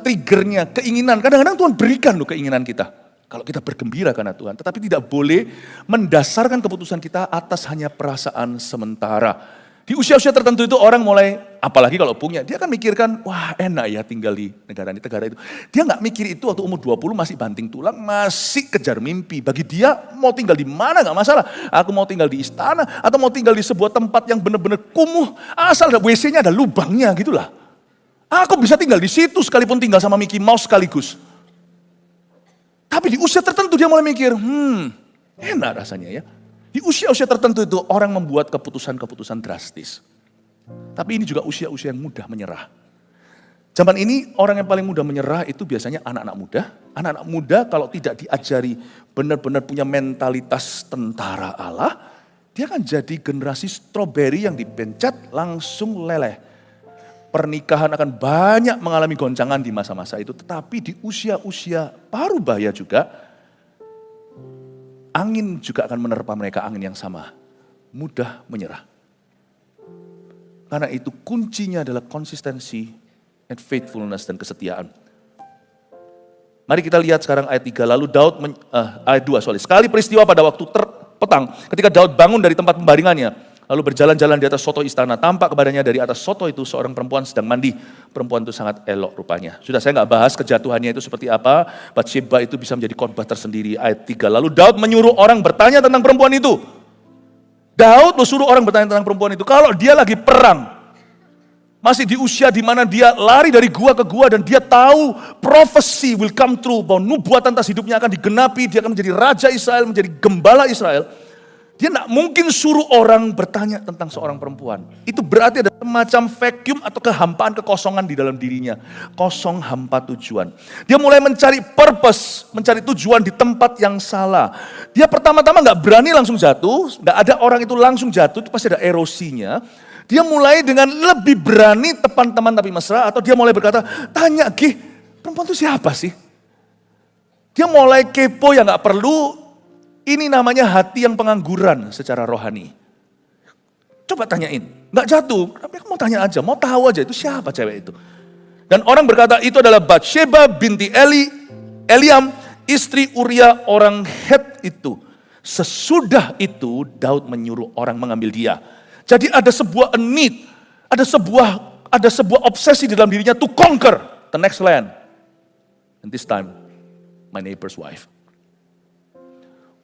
A: triggernya, keinginan. Kadang-kadang Tuhan berikan loh keinginan kita. Kalau kita bergembira karena Tuhan. Tetapi tidak boleh mendasarkan keputusan kita atas hanya perasaan sementara. Di usia-usia tertentu itu orang mulai, apalagi kalau punya, dia akan mikirkan, wah enak ya tinggal di negara itu. Dia nggak mikir itu waktu umur 20 masih banting tulang, masih kejar mimpi. Bagi dia mau tinggal di mana nggak masalah. Aku mau tinggal di istana, atau mau tinggal di sebuah tempat yang benar-benar kumuh, asal ada WC-nya ada lubangnya gitulah. Aku bisa tinggal di situ sekalipun tinggal sama Mickey Mouse sekaligus. Tapi di usia tertentu dia mulai mikir, enak rasanya ya. Di usia-usia tertentu itu orang membuat keputusan-keputusan drastis. Tapi ini juga usia-usia yang mudah menyerah. Zaman ini orang yang paling mudah menyerah itu biasanya anak-anak muda. Anak-anak muda kalau tidak diajari benar-benar punya mentalitas tentara Allah, dia akan jadi generasi stroberi yang dipencet langsung leleh. Pernikahan akan banyak mengalami goncangan di masa-masa itu. Tetapi di usia-usia parubaya juga, angin juga akan menerpa mereka, angin yang sama. Mudah menyerah. Karena itu kuncinya adalah konsistensi and faithfulness dan kesetiaan. Mari kita lihat sekarang ayat 3. Lalu Daud, ayat 2, sekali peristiwa pada waktu petang, ketika Daud bangun dari tempat pembaringannya, lalu berjalan-jalan di atas soto istana, tampak kepadanya dari atas soto itu seorang perempuan sedang mandi. Perempuan itu sangat elok rupanya. Sudah saya nggak bahas kejatuhannya itu seperti apa. Batsheba itu bisa menjadi khotbah tersendiri. Ayat 3. Lalu Daud menyuruh orang bertanya tentang perempuan itu. Daud suruh orang bertanya tentang perempuan itu. Kalau dia lagi perang, masih di usia di mana dia lari dari gua ke gua dan dia tahu prophecy will come true, bahwa nubuatan atas hidupnya akan digenapi, dia akan menjadi raja Israel, menjadi gembala Israel. Dia tidak mungkin suruh orang bertanya tentang seorang perempuan. Itu berarti ada semacam vacuum atau kehampaan, kekosongan di dalam dirinya. Kosong, hampa tujuan. Dia mulai mencari purpose, mencari tujuan di tempat yang salah. Dia pertama-tama nggak berani langsung jatuh, nggak ada orang itu langsung jatuh, itu pasti ada erosinya. Dia mulai dengan lebih berani teman-teman tapi mesra, atau dia mulai berkata, tanya Gih, perempuan itu siapa sih? Dia mulai kepo yang nggak perlu. Ini namanya hati yang pengangguran secara rohani. Coba tanyain, nggak jatuh, tapi kamu mau tanya aja, mau tahu aja itu siapa cewek itu. Dan orang berkata itu adalah Batsheba binti Eliam, istri Uria orang Het itu. Sesudah itu Daud menyuruh orang mengambil dia. Jadi ada sebuah need, ada sebuah obsesi di dalam dirinya to conquer the next land. And this time, my neighbor's wife.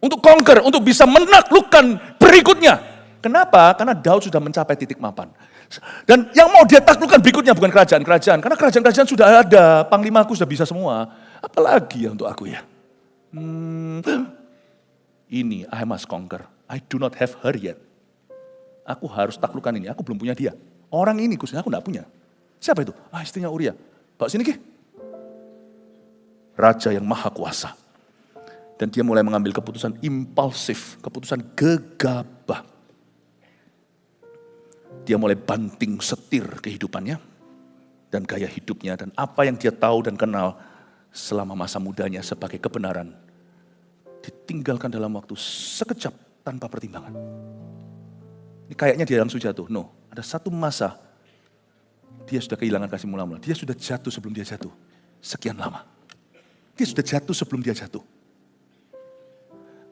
A: Untuk conquer, untuk bisa menaklukkan berikutnya. Kenapa? Karena Daud sudah mencapai titik mapan. Dan yang mau dia taklukkan berikutnya bukan kerajaan-kerajaan. Karena kerajaan-kerajaan sudah ada, panglimaku sudah bisa semua. Apalagi ya untuk aku ya. Ini, I must conquer. I do not have her yet. Aku harus taklukkan ini, aku belum punya dia. Orang ini khususnya aku tidak punya. Siapa itu? Istrinya Uria. Bawa sini Ki. Raja yang maha kuasa. Dan dia mulai mengambil keputusan impulsif, keputusan gegabah. Dia mulai banting setir kehidupannya dan gaya hidupnya dan apa yang dia tahu dan kenal selama masa mudanya sebagai kebenaran. Ditinggalkan dalam waktu sekejap tanpa pertimbangan. Ini kayaknya dia langsung jatuh. No, ada satu masa dia sudah kehilangan kasih mula-mula. Dia sudah jatuh sebelum dia jatuh. Sekian lama. Dia sudah jatuh sebelum dia jatuh.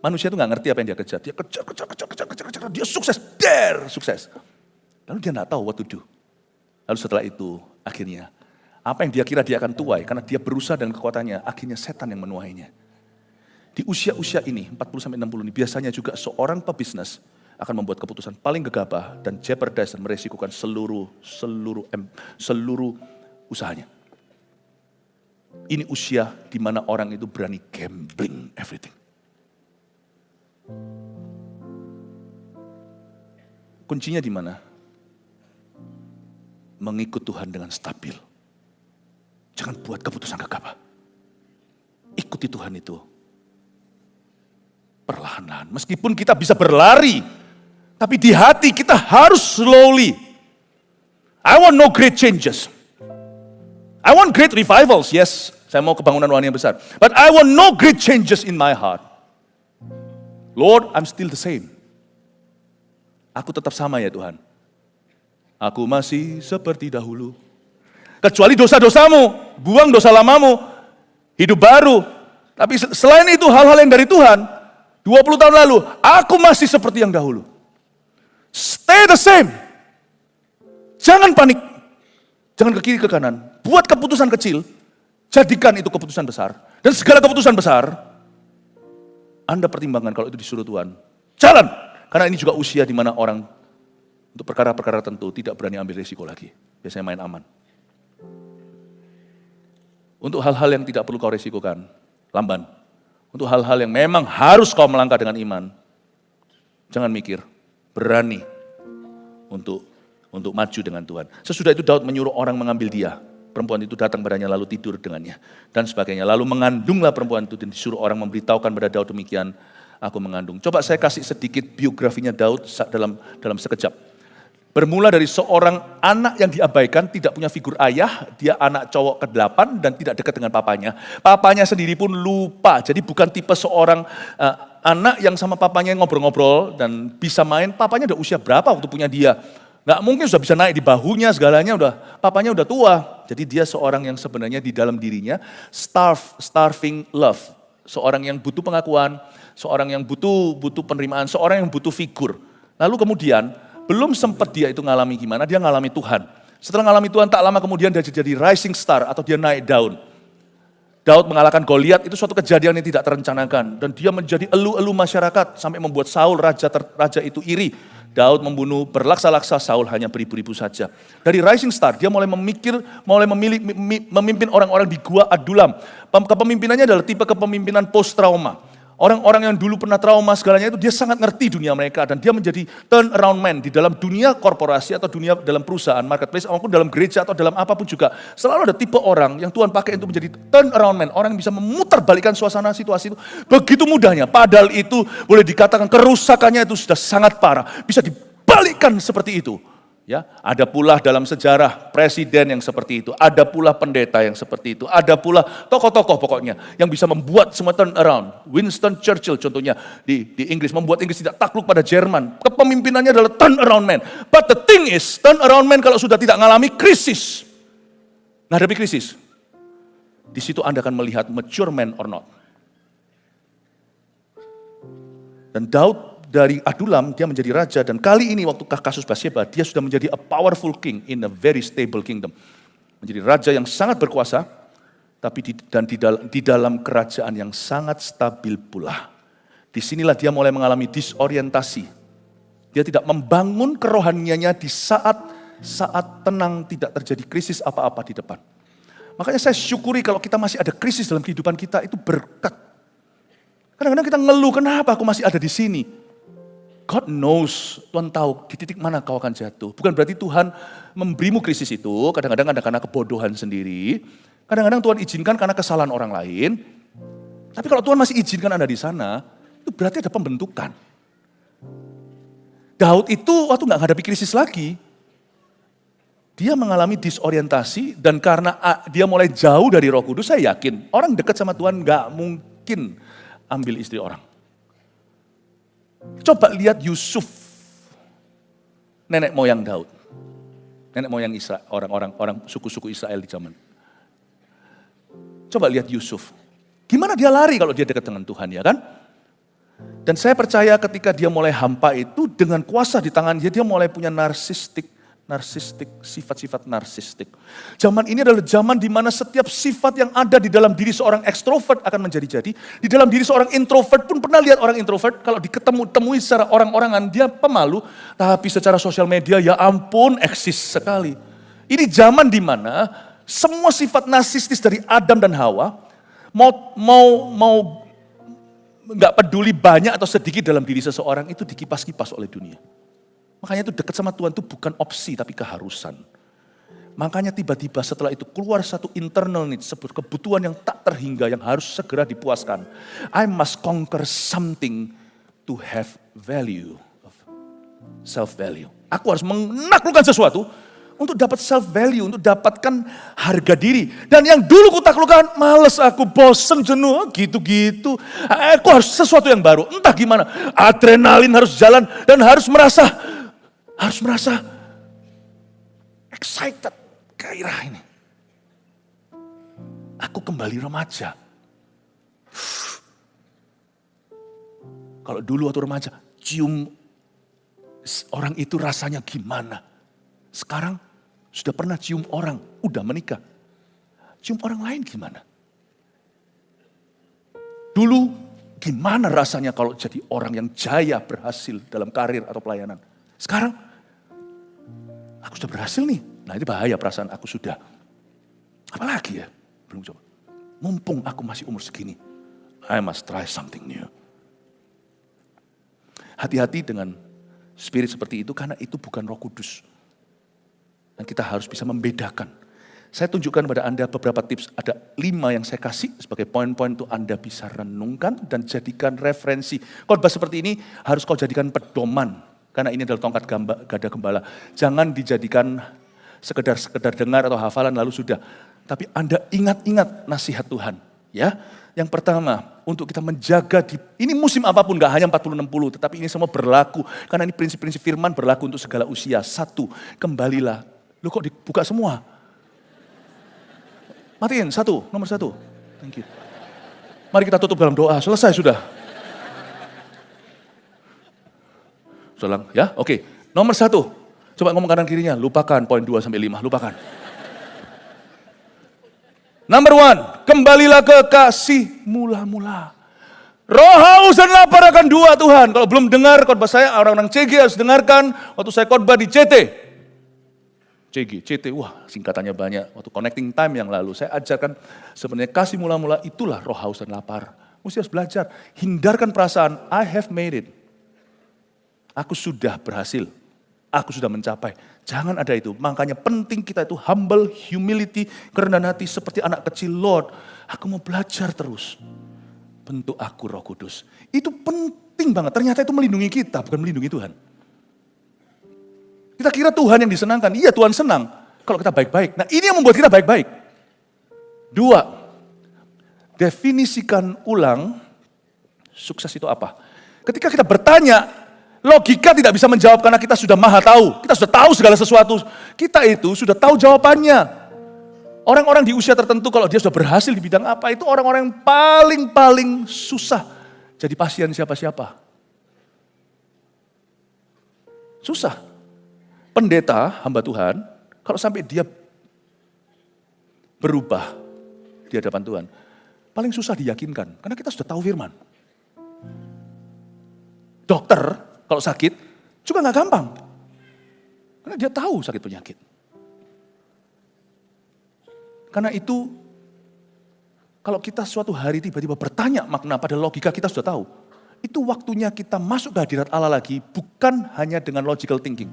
A: Manusia itu nggak ngerti apa yang dia kejar. Dia kejar. Dia sukses. Sukses. Lalu dia nggak tahu what to do. Lalu setelah itu, akhirnya, apa yang dia kira dia akan tuai, karena dia berusaha dengan kekuatannya, akhirnya setan yang menuainya. Di usia-usia ini, 40-60 ini, biasanya juga seorang pebisnis akan membuat keputusan paling gegabah dan jeopardize dan meresikukan seluruh usahanya. Ini usia di mana orang itu berani gambling everything. Kuncinya di mana? Mengikut Tuhan dengan stabil. Jangan buat keputusan gegabah. Ikuti Tuhan itu perlahan-lahan. Meskipun kita bisa berlari, tapi di hati kita harus slowly. I want no great changes. I want great revivals, yes. Saya mau kebangunan rohani yang besar. But I want no great changes in my heart. Lord, I'm still the same. Aku tetap sama ya Tuhan. Aku masih seperti dahulu. Kecuali dosa-dosamu, buang dosa lamamu, hidup baru. Tapi selain itu hal-hal yang dari Tuhan, 20 tahun lalu, aku masih seperti yang dahulu. Stay the same. Jangan panik. Jangan ke kiri ke kanan. Buat keputusan kecil, jadikan itu keputusan besar. Dan segala keputusan besar, Anda pertimbangkan kalau itu disuruh Tuhan. Jalan. Karena ini juga usia di mana orang untuk perkara-perkara tentu tidak berani ambil risiko lagi. Biasanya main aman. Untuk hal-hal yang tidak perlu kau risikokan, lamban. Untuk hal-hal yang memang harus kau melangkah dengan iman, jangan mikir, berani untuk maju dengan Tuhan. Sesudah itu Daud menyuruh orang mengambil dia. Perempuan itu datang padanya lalu tidur dengannya. Dan sebagainya. Lalu mengandunglah perempuan itu dan disuruh orang memberitahukan pada Daud demikian, aku mengandung. Coba saya kasih sedikit biografinya Daud dalam sekejap. Bermula dari seorang anak yang diabaikan, tidak punya figur ayah, dia anak cowok ke-8 dan tidak dekat dengan papanya. Papanya sendiri pun lupa, jadi bukan tipe seorang anak yang sama papanya ngobrol-ngobrol dan bisa main. Papanya udah usia berapa waktu punya dia? Nggak mungkin sudah bisa naik di bahunya segalanya, papanya udah tua. Jadi dia seorang yang sebenarnya di dalam dirinya starving love. Seorang yang butuh pengakuan, seorang yang butuh penerimaan, seorang yang butuh figur. Lalu kemudian, belum sempat dia itu ngalami gimana, dia ngalami Tuhan. Setelah ngalami Tuhan, tak lama kemudian dia jadi rising star atau dia naik daun. Daud mengalahkan Goliat itu suatu kejadian yang tidak terencanakan. Dan dia menjadi elu-elu masyarakat sampai membuat Saul raja itu iri. Daud membunuh berlaksa-laksa, Saul hanya beribu-ribu saja. Dari rising star, dia mulai memimpin orang-orang di Gua Adulam. Kepemimpinannya adalah tipe kepemimpinan post-trauma. Orang-orang yang dulu pernah trauma segalanya itu dia sangat ngerti dunia mereka dan dia menjadi turn around man di dalam dunia korporasi atau dunia dalam perusahaan, marketplace, maupun dalam gereja atau dalam apapun juga. Selalu ada tipe orang yang Tuhan pakai untuk menjadi turn around man, orang yang bisa memutarbalikkan suasana situasi itu begitu mudahnya. Padahal itu boleh dikatakan kerusakannya itu sudah sangat parah, bisa dibalikkan seperti itu. Ya, ada pula dalam sejarah presiden yang seperti itu, ada pula pendeta yang seperti itu, ada pula tokoh-tokoh pokoknya yang bisa membuat semua turn around. Winston Churchill contohnya di Inggris, membuat Inggris tidak takluk pada Jerman. Kepemimpinannya adalah turn around man. But the thing is, turn around man kalau sudah tidak mengalami krisis, menghadapi krisis, di situ Anda akan melihat mature man or not. Dan Daud dari Adulam, dia menjadi raja, dan kali ini waktu kasus Bathsheba, dia sudah menjadi a powerful king in a very stable kingdom. Menjadi raja yang sangat berkuasa, tapi di dalam kerajaan yang sangat stabil pula. Disinilah dia mulai mengalami disorientasi. Dia tidak membangun kerohaniannya di saat tenang, tidak terjadi krisis apa-apa di depan. Makanya saya syukuri kalau kita masih ada krisis dalam kehidupan kita, itu berkat. Kadang-kadang kita ngeluh, kenapa aku masih ada di sini? God knows, Tuhan tahu di titik mana kau akan jatuh. Bukan berarti Tuhan memberimu krisis itu, kadang-kadang ada karena kebodohan sendiri, kadang-kadang Tuhan izinkan karena kesalahan orang lain. Tapi kalau Tuhan masih izinkan Anda di sana, itu berarti ada pembentukan. Daud itu waktu nggak menghadapi krisis lagi, dia mengalami disorientasi dan karena dia mulai jauh dari Roh Kudus, saya yakin orang dekat sama Tuhan nggak mungkin ambil istri orang. Coba lihat Yusuf, nenek moyang Daud, nenek moyang Israel, orang suku-suku Israel di zaman. Coba lihat Yusuf, gimana dia lari kalau dia dekat dengan Tuhan, ya kan? Dan saya percaya ketika dia mulai hampa itu dengan kuasa di tangan dia mulai punya narcissistic narsistik, sifat-sifat narsistik. Zaman ini adalah zaman di mana setiap sifat yang ada di dalam diri seorang ekstrovert akan menjadi-jadi. Di dalam diri seorang introvert pun pernah lihat orang introvert, kalau temui secara orang-orangan dia pemalu, tapi secara sosial media ya ampun eksis sekali. Ini zaman di mana semua sifat narsistis dari Adam dan Hawa mau nggak peduli banyak atau sedikit dalam diri seseorang itu dikipas-kipas oleh dunia. Makanya itu dekat sama Tuhan itu bukan opsi tapi keharusan. Makanya tiba-tiba setelah itu keluar satu internal need, sebuah kebutuhan yang tak terhingga yang harus segera dipuaskan. I must conquer something to have value, self value. Aku harus menaklukkan sesuatu untuk dapat self value, untuk dapatkan harga diri. Dan yang dulu ku taklukkan, males aku, bosen, jenuh, gitu-gitu. Aku harus sesuatu yang baru, entah gimana. Adrenalin harus jalan dan harus merasa excited, gairah ini. Aku kembali remaja. Kalau dulu waktu remaja, cium orang itu rasanya gimana. Sekarang sudah pernah cium orang, udah menikah. Cium orang lain gimana? Dulu gimana rasanya kalau jadi orang yang jaya berhasil dalam karir atau pelayanan. Sekarang, aku sudah berhasil nih. Nah ini bahaya perasaan aku sudah. Apalagi ya, belum coba. Mumpung aku masih umur segini, I must try something new. Hati-hati dengan spirit seperti itu karena itu bukan Roh Kudus. Dan kita harus bisa membedakan. Saya tunjukkan pada Anda beberapa tips. Ada 5 yang saya kasih sebagai poin-poin untuk Anda bisa renungkan dan jadikan referensi. Khotbah seperti ini harus kau jadikan pedoman. Karena ini adalah tongkat gada gembala. Jangan dijadikan sekedar dengar atau hafalan lalu sudah. Tapi Anda ingat-ingat nasihat Tuhan. Ya, yang pertama untuk kita menjaga ini musim apapun, gak hanya 40-60. Tetapi ini semua berlaku. Karena ini prinsip-prinsip firman berlaku untuk segala usia. 1, kembalilah. Lu kok dibuka semua? Matiin, nomor 1. Thank you. Mari kita tutup dalam doa, selesai sudah. Sudah ya, oke. Nomor 1, coba ngomong kanan kirinya, lupakan poin 2-5, lupakan. Number 1, kembalilah ke kasih mula-mula. Roh haus dan lapar akan 2 Tuhan. Kalau belum dengar khotbah saya, orang-orang CG harus dengarkan. Waktu saya khotbah di CT, wah singkatannya banyak. Waktu connecting time yang lalu, saya ajarkan sebenarnya kasih mula-mula itulah roh haus dan lapar. Mesti harus belajar, hindarkan perasaan, I have made it. Aku sudah berhasil, aku sudah mencapai. Jangan ada itu, makanya penting kita itu humble, humility, kerendahan hati seperti anak kecil. Lord, aku mau belajar terus. Bentuk aku Roh Kudus. Itu penting banget, ternyata itu melindungi kita, bukan melindungi Tuhan. Kita kira Tuhan yang disenangkan. Iya Tuhan senang kalau kita baik-baik. Nah ini yang membuat kita baik-baik. 2, definisikan ulang sukses itu apa. Ketika kita bertanya, logika tidak bisa menjawab karena kita sudah maha tahu. Kita sudah tahu segala sesuatu. Kita itu sudah tahu jawabannya. Orang-orang di usia tertentu kalau dia sudah berhasil di bidang apa, itu orang-orang yang paling susah jadi pasien siapa-siapa. Susah. Pendeta, hamba Tuhan, kalau sampai dia berubah di hadapan Tuhan, paling susah diyakinkan, karena kita sudah tahu firman. Dokter, kalau sakit, juga gak gampang. Karena dia tahu sakit penyakit. Karena itu, kalau kita suatu hari tiba-tiba bertanya makna pada logika kita sudah tahu, itu waktunya kita masuk ke hadirat Allah lagi, bukan hanya dengan logical thinking.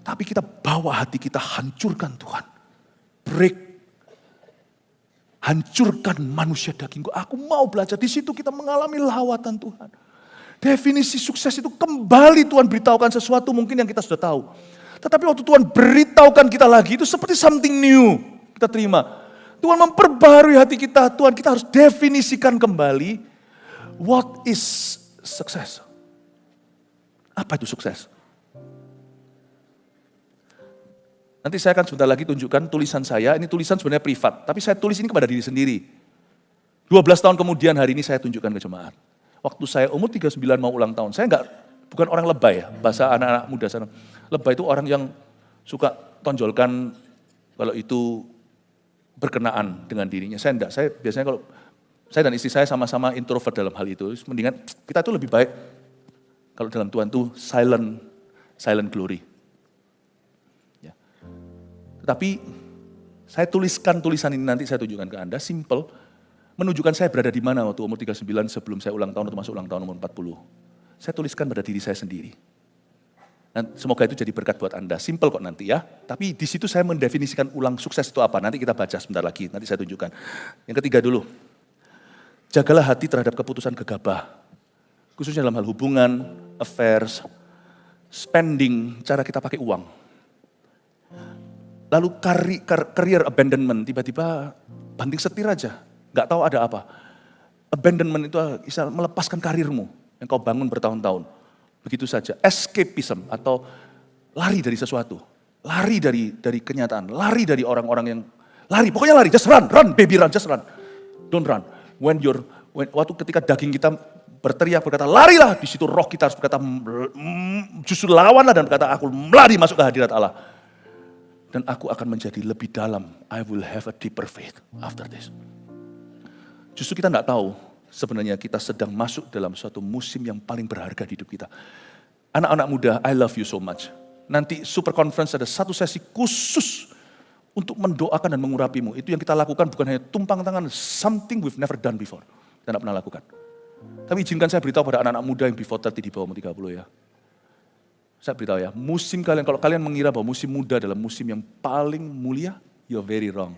A: Tapi kita bawa hati kita, hancurkan Tuhan. Break. Hancurkan manusia dagingku. Aku mau belajar. Di situ kita mengalami lawatan Tuhan. Definisi sukses itu kembali Tuhan beritahukan sesuatu mungkin yang kita sudah tahu. Tetapi waktu Tuhan beritahukan kita lagi, itu seperti something new. Kita terima. Tuhan memperbarui hati kita. Tuhan, kita harus definisikan kembali. What is success? Apa itu sukses? Nanti saya akan sebentar lagi tunjukkan tulisan saya, ini tulisan sebenarnya privat, tapi saya tulis ini kepada diri sendiri. 12 tahun kemudian hari ini saya tunjukkan ke jemaat. Waktu saya umur 39 mau ulang tahun, saya bukan orang lebay ya, bahasa anak-anak muda sana. Lebay itu orang yang suka tonjolkan kalau itu berkenaan dengan dirinya. Saya enggak, saya biasanya kalau saya dan istri saya sama-sama introvert dalam hal itu, mendingan kita tuh lebih baik kalau dalam Tuhan tuh silent glory. Ya. Tetapi saya tuliskan tulisan ini nanti saya tunjukkan ke Anda, simple, menunjukkan saya berada di mana waktu umur 39 sebelum saya ulang tahun atau masuk ulang tahun umur 40. Saya tuliskan pada diri saya sendiri. Dan semoga itu jadi berkat buat Anda. Simple kok nanti ya. Tapi di situ saya mendefinisikan ulang sukses itu apa. Nanti kita baca sebentar lagi, nanti saya tunjukkan. Yang ketiga dulu, jagalah hati terhadap keputusan gegabah. Khususnya dalam hal hubungan, affairs, spending, cara kita pakai uang. Lalu career abandonment, tiba-tiba banting setir aja, nggak tahu ada apa. Abandonment itu bisa melepaskan karirmu yang kau bangun bertahun-tahun. Begitu saja, escapism atau lari dari sesuatu, lari dari kenyataan, lari dari orang-orang yang lari, pokoknya lari, just run baby run, just run, don't run. Waktu ketika daging kita berteriak berkata larilah, di situ roh kita harus berkata justru lawanlah dan berkata aku lari masuk ke hadirat Allah. Dan aku akan menjadi lebih dalam. I will have a deeper faith after this. Justru kita nggak tahu sebenarnya kita sedang masuk dalam suatu musim yang paling berharga di hidup kita. Anak-anak muda, I love you so much. Nanti Super Conference ada satu sesi khusus untuk mendoakan dan mengurapimu. Itu yang kita lakukan bukan hanya tumpang tangan, something we've never done before. Kita tidak pernah lakukan. Tapi izinkan saya beritahu pada anak-anak muda yang before 30 di bawah 30 ya. Saya beritahu ya, musim kalian, kalau kalian mengira bahwa musim muda adalah musim yang paling mulia, you're very wrong.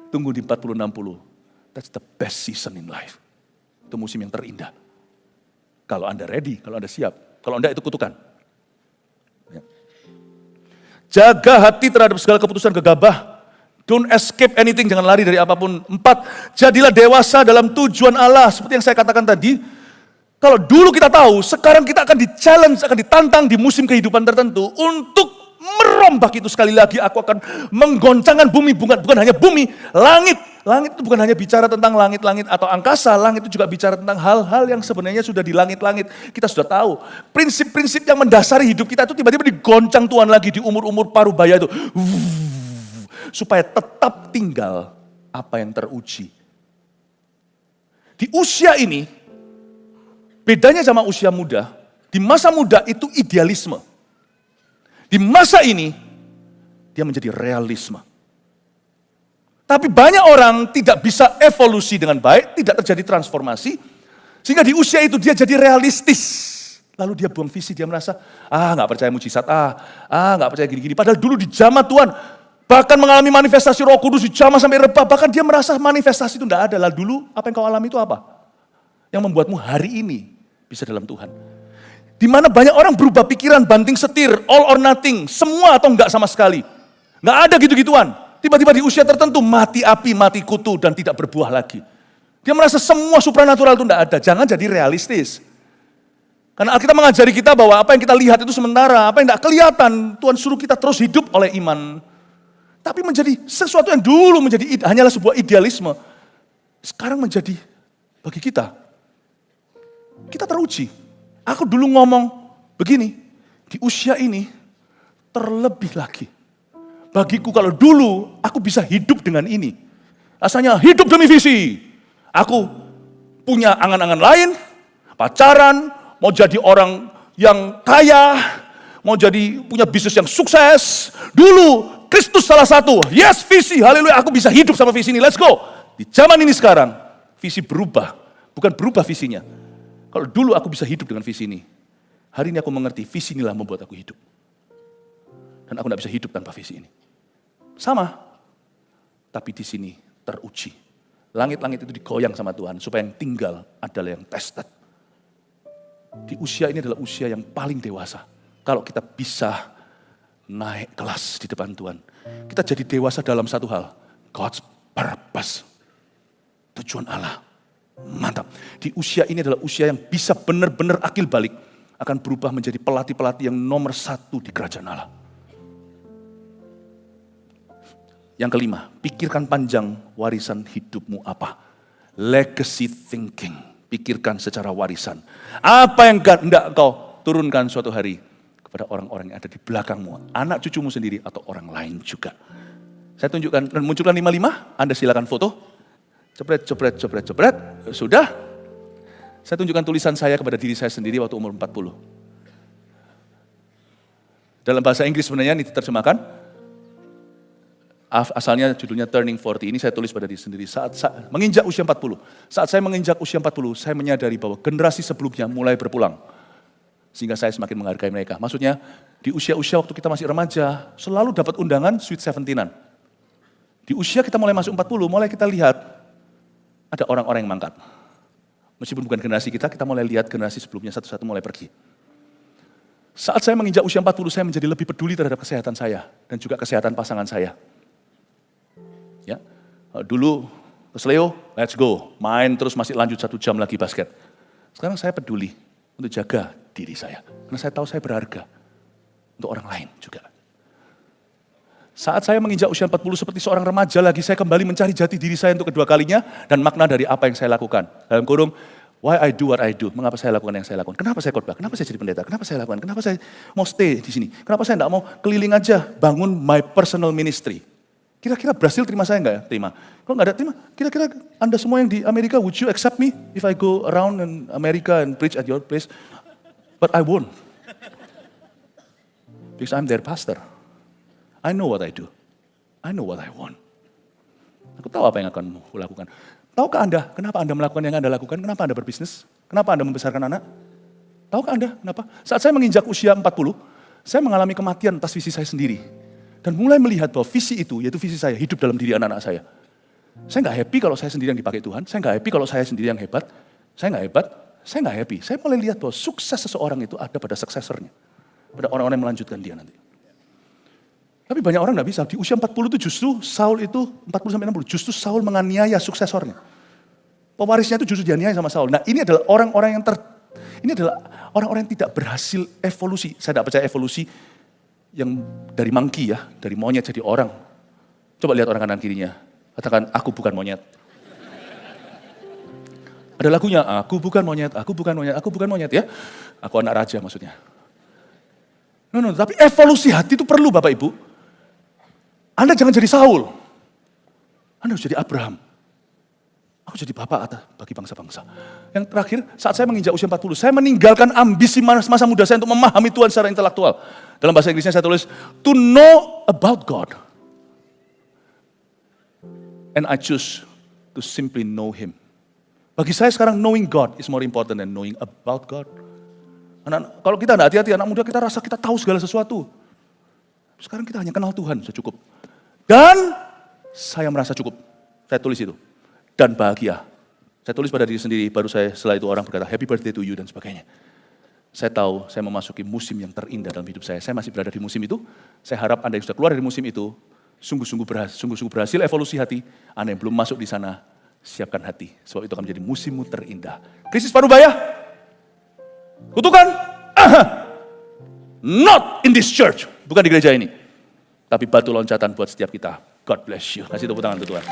A: Tunggu di 40-60, that's the best season in life. Itu musim yang terindah. Kalau Anda ready, kalau Anda siap. Kalau enggak itu kutukan. Ya. Jaga hati terhadap segala keputusan gegabah. Don't escape anything, jangan lari dari apapun. 4, jadilah dewasa dalam tujuan Allah. Seperti yang saya katakan tadi, kalau dulu kita tahu, sekarang kita akan di-challenge, akan ditantang di musim kehidupan tertentu untuk merombak itu sekali lagi. Aku akan menggoncangkan bumi, bukan hanya bumi, langit. Langit itu bukan hanya bicara tentang langit-langit atau angkasa, langit itu juga bicara tentang hal-hal yang sebenarnya sudah di langit-langit. Kita sudah tahu, prinsip-prinsip yang mendasari hidup kita itu tiba-tiba digoncang Tuhan lagi di umur-umur parubaya itu. Supaya tetap tinggal apa yang teruji. Di usia ini, bedanya sama usia muda, di masa muda itu idealisme. Di masa ini, dia menjadi realisme. Tapi banyak orang tidak bisa evolusi dengan baik, tidak terjadi transformasi, sehingga di usia itu dia jadi realistis. Lalu dia buang visi, dia merasa, nggak percaya mujizat, nggak percaya gini-gini. Padahal dulu di zaman Tuhan, bahkan mengalami manifestasi Roh Kudus di zaman sampai rebah, bahkan dia merasa manifestasi itu enggak ada. Lalu dulu apa yang kau alami itu apa? Yang membuatmu hari ini bisa dalam Tuhan. Di mana banyak orang berubah pikiran, banting setir, all or nothing, semua atau enggak sama sekali. Enggak ada gitu-gituan. Tiba-tiba di usia tertentu mati api, mati kutu dan tidak berbuah lagi. Dia merasa semua supranatural itu enggak ada. Jangan jadi realistis. Karena Alkitab mengajari kita bahwa apa yang kita lihat itu sementara, apa yang enggak kelihatan, Tuhan suruh kita terus hidup oleh iman. Tapi menjadi sesuatu yang dulu menjadi hanyalah sebuah idealisme. Sekarang menjadi bagi kita teruji. Aku dulu ngomong begini, di usia ini terlebih lagi. Bagiku kalau dulu aku bisa hidup dengan ini. Asalnya hidup demi visi. Aku punya angan-angan lain, pacaran, mau jadi orang yang kaya, mau jadi punya bisnis yang sukses. Dulu Kristus salah satu, yes visi, haleluya, aku bisa hidup sama visi ini, let's go. Di zaman ini sekarang, visi berubah, bukan berubah visinya. Kalau dulu aku bisa hidup dengan visi ini, hari ini aku mengerti visi inilah membuat aku hidup. Dan aku tidak bisa hidup tanpa visi ini. Sama, tapi di sini teruji. Langit-langit itu digoyang sama Tuhan, supaya yang tinggal adalah yang tested. Di usia ini adalah usia yang paling dewasa. Kalau kita bisa naik kelas di depan Tuhan, kita jadi dewasa dalam satu hal, God's purpose, tujuan Allah. Mantap. Di usia ini adalah usia yang bisa benar-benar akil balik. Akan berubah menjadi pelatih-pelatih yang nomor 1 di kerajaan Allah. Yang kelima, pikirkan panjang warisan hidupmu apa. Legacy thinking. Pikirkan secara warisan. Apa yang hendak kau turunkan suatu hari pada orang-orang yang ada di belakangmu, anak cucumu sendiri atau orang lain juga. Saya tunjukkan, dan munculkan 55, Anda silakan foto. Cepret, cepret, cepret, cepret, sudah. Saya tunjukkan tulisan saya kepada diri saya sendiri waktu umur 40. Dalam bahasa Inggris sebenarnya ini diterjemahkan, asalnya judulnya Turning 40, ini saya tulis pada diri sendiri. Saat menginjak usia 40, saat saya menginjak usia 40, saya menyadari bahwa generasi sebelumnya mulai berpulang. Sehingga saya semakin menghargai mereka. Maksudnya, di usia-usia waktu kita masih remaja, selalu dapat undangan Sweet 17-an. Di usia kita mulai masuk 40, mulai kita lihat, ada orang-orang yang mangkat. Meskipun bukan generasi kita mulai lihat generasi sebelumnya satu-satu mulai pergi. Saat saya menginjak usia 40, saya menjadi lebih peduli terhadap kesehatan saya, dan juga kesehatan pasangan saya. Ya, dulu kesleo, let's go, main terus masih lanjut 1 jam lagi basket. Sekarang saya peduli untuk jaga diri saya, karena saya tahu saya berharga untuk orang lain juga. Saat saya menginjak usia 40 seperti seorang remaja lagi, saya kembali mencari jati diri saya untuk kedua kalinya dan makna dari apa yang saya lakukan. Dalam kurung, why I do what I do, mengapa saya lakukan yang saya lakukan, kenapa saya khotbah, kenapa saya jadi pendeta, kenapa saya lakukan, kenapa saya mau stay di sini, kenapa saya tidak mau keliling aja bangun my personal ministry. Kira-kira Brasil terima saya enggak ya? Terima. Kalau enggak ada terima, kira-kira Anda semua yang di Amerika, would you accept me if I go around in America and preach at your place? But I won't. Because I'm their pastor. I know what I do. I know what I want. Aku tahu apa yang akan aku lakukan. Tahukah Anda kenapa Anda melakukan yang Anda lakukan? Kenapa Anda berbisnis? Kenapa Anda membesarkan anak? Tahukah Anda kenapa? Saat saya menginjak usia 40, saya mengalami kematian atas visi saya sendiri. Dan mulai melihat bahwa visi itu, yaitu visi saya, hidup dalam diri anak-anak saya. Saya nggak happy kalau saya sendiri yang dipakai Tuhan. Saya nggak happy kalau saya sendiri yang hebat. Saya nggak hebat. Saya nggak happy. Saya mulai lihat bahwa sukses seseorang itu ada pada suksesornya. Pada orang-orang yang melanjutkan dia nanti. Tapi banyak orang nggak bisa. Di usia 40 itu justru Saul itu, 40-60, justru Saul menganiaya suksesornya. Pewarisnya itu justru dianiaya sama Saul. Nah ini adalah orang-orang yang tidak berhasil evolusi. Saya tidak percaya evolusi yang dari monkey ya, dari monyet jadi orang. Coba lihat orang kanan kirinya. Katakan, aku bukan monyet. Ada lagunya, aku bukan monyet, aku bukan monyet, aku bukan monyet ya. Aku anak raja maksudnya. No, tapi evolusi hati itu perlu Bapak Ibu. Anda jangan jadi Saul. Anda harus jadi Abraham. Aku jadi bapak bagi bangsa-bangsa. Yang terakhir, saat saya menginjak usia 40, saya meninggalkan ambisi masa muda saya untuk memahami Tuhan secara intelektual. Dalam bahasa Inggrisnya saya tulis, to know about God. And I choose to simply know Him. Bagi saya sekarang knowing God is more important than knowing about God. Kalau kita tidak hati-hati, anak muda kita rasa kita tahu segala sesuatu. Sekarang kita hanya kenal Tuhan, sudah cukup. Dan saya merasa cukup. Saya tulis itu. Dan bahagia. Saya tulis pada diri sendiri, baru setelah itu orang berkata, happy birthday to you dan sebagainya. Saya tahu saya memasuki musim yang terindah dalam hidup saya. Saya masih berada di musim itu. Saya harap Anda yang sudah keluar dari musim itu, sungguh-sungguh berhasil evolusi hati. Anda yang belum masuk di sana, siapkan hati. Sebab itu akan menjadi musimmu terindah. Krisis Parubaya, kutukan, not in this church. Bukan di gereja ini. Tapi batu loncatan buat setiap kita. God bless you. Kasih tepuk tangan ke Tuhan.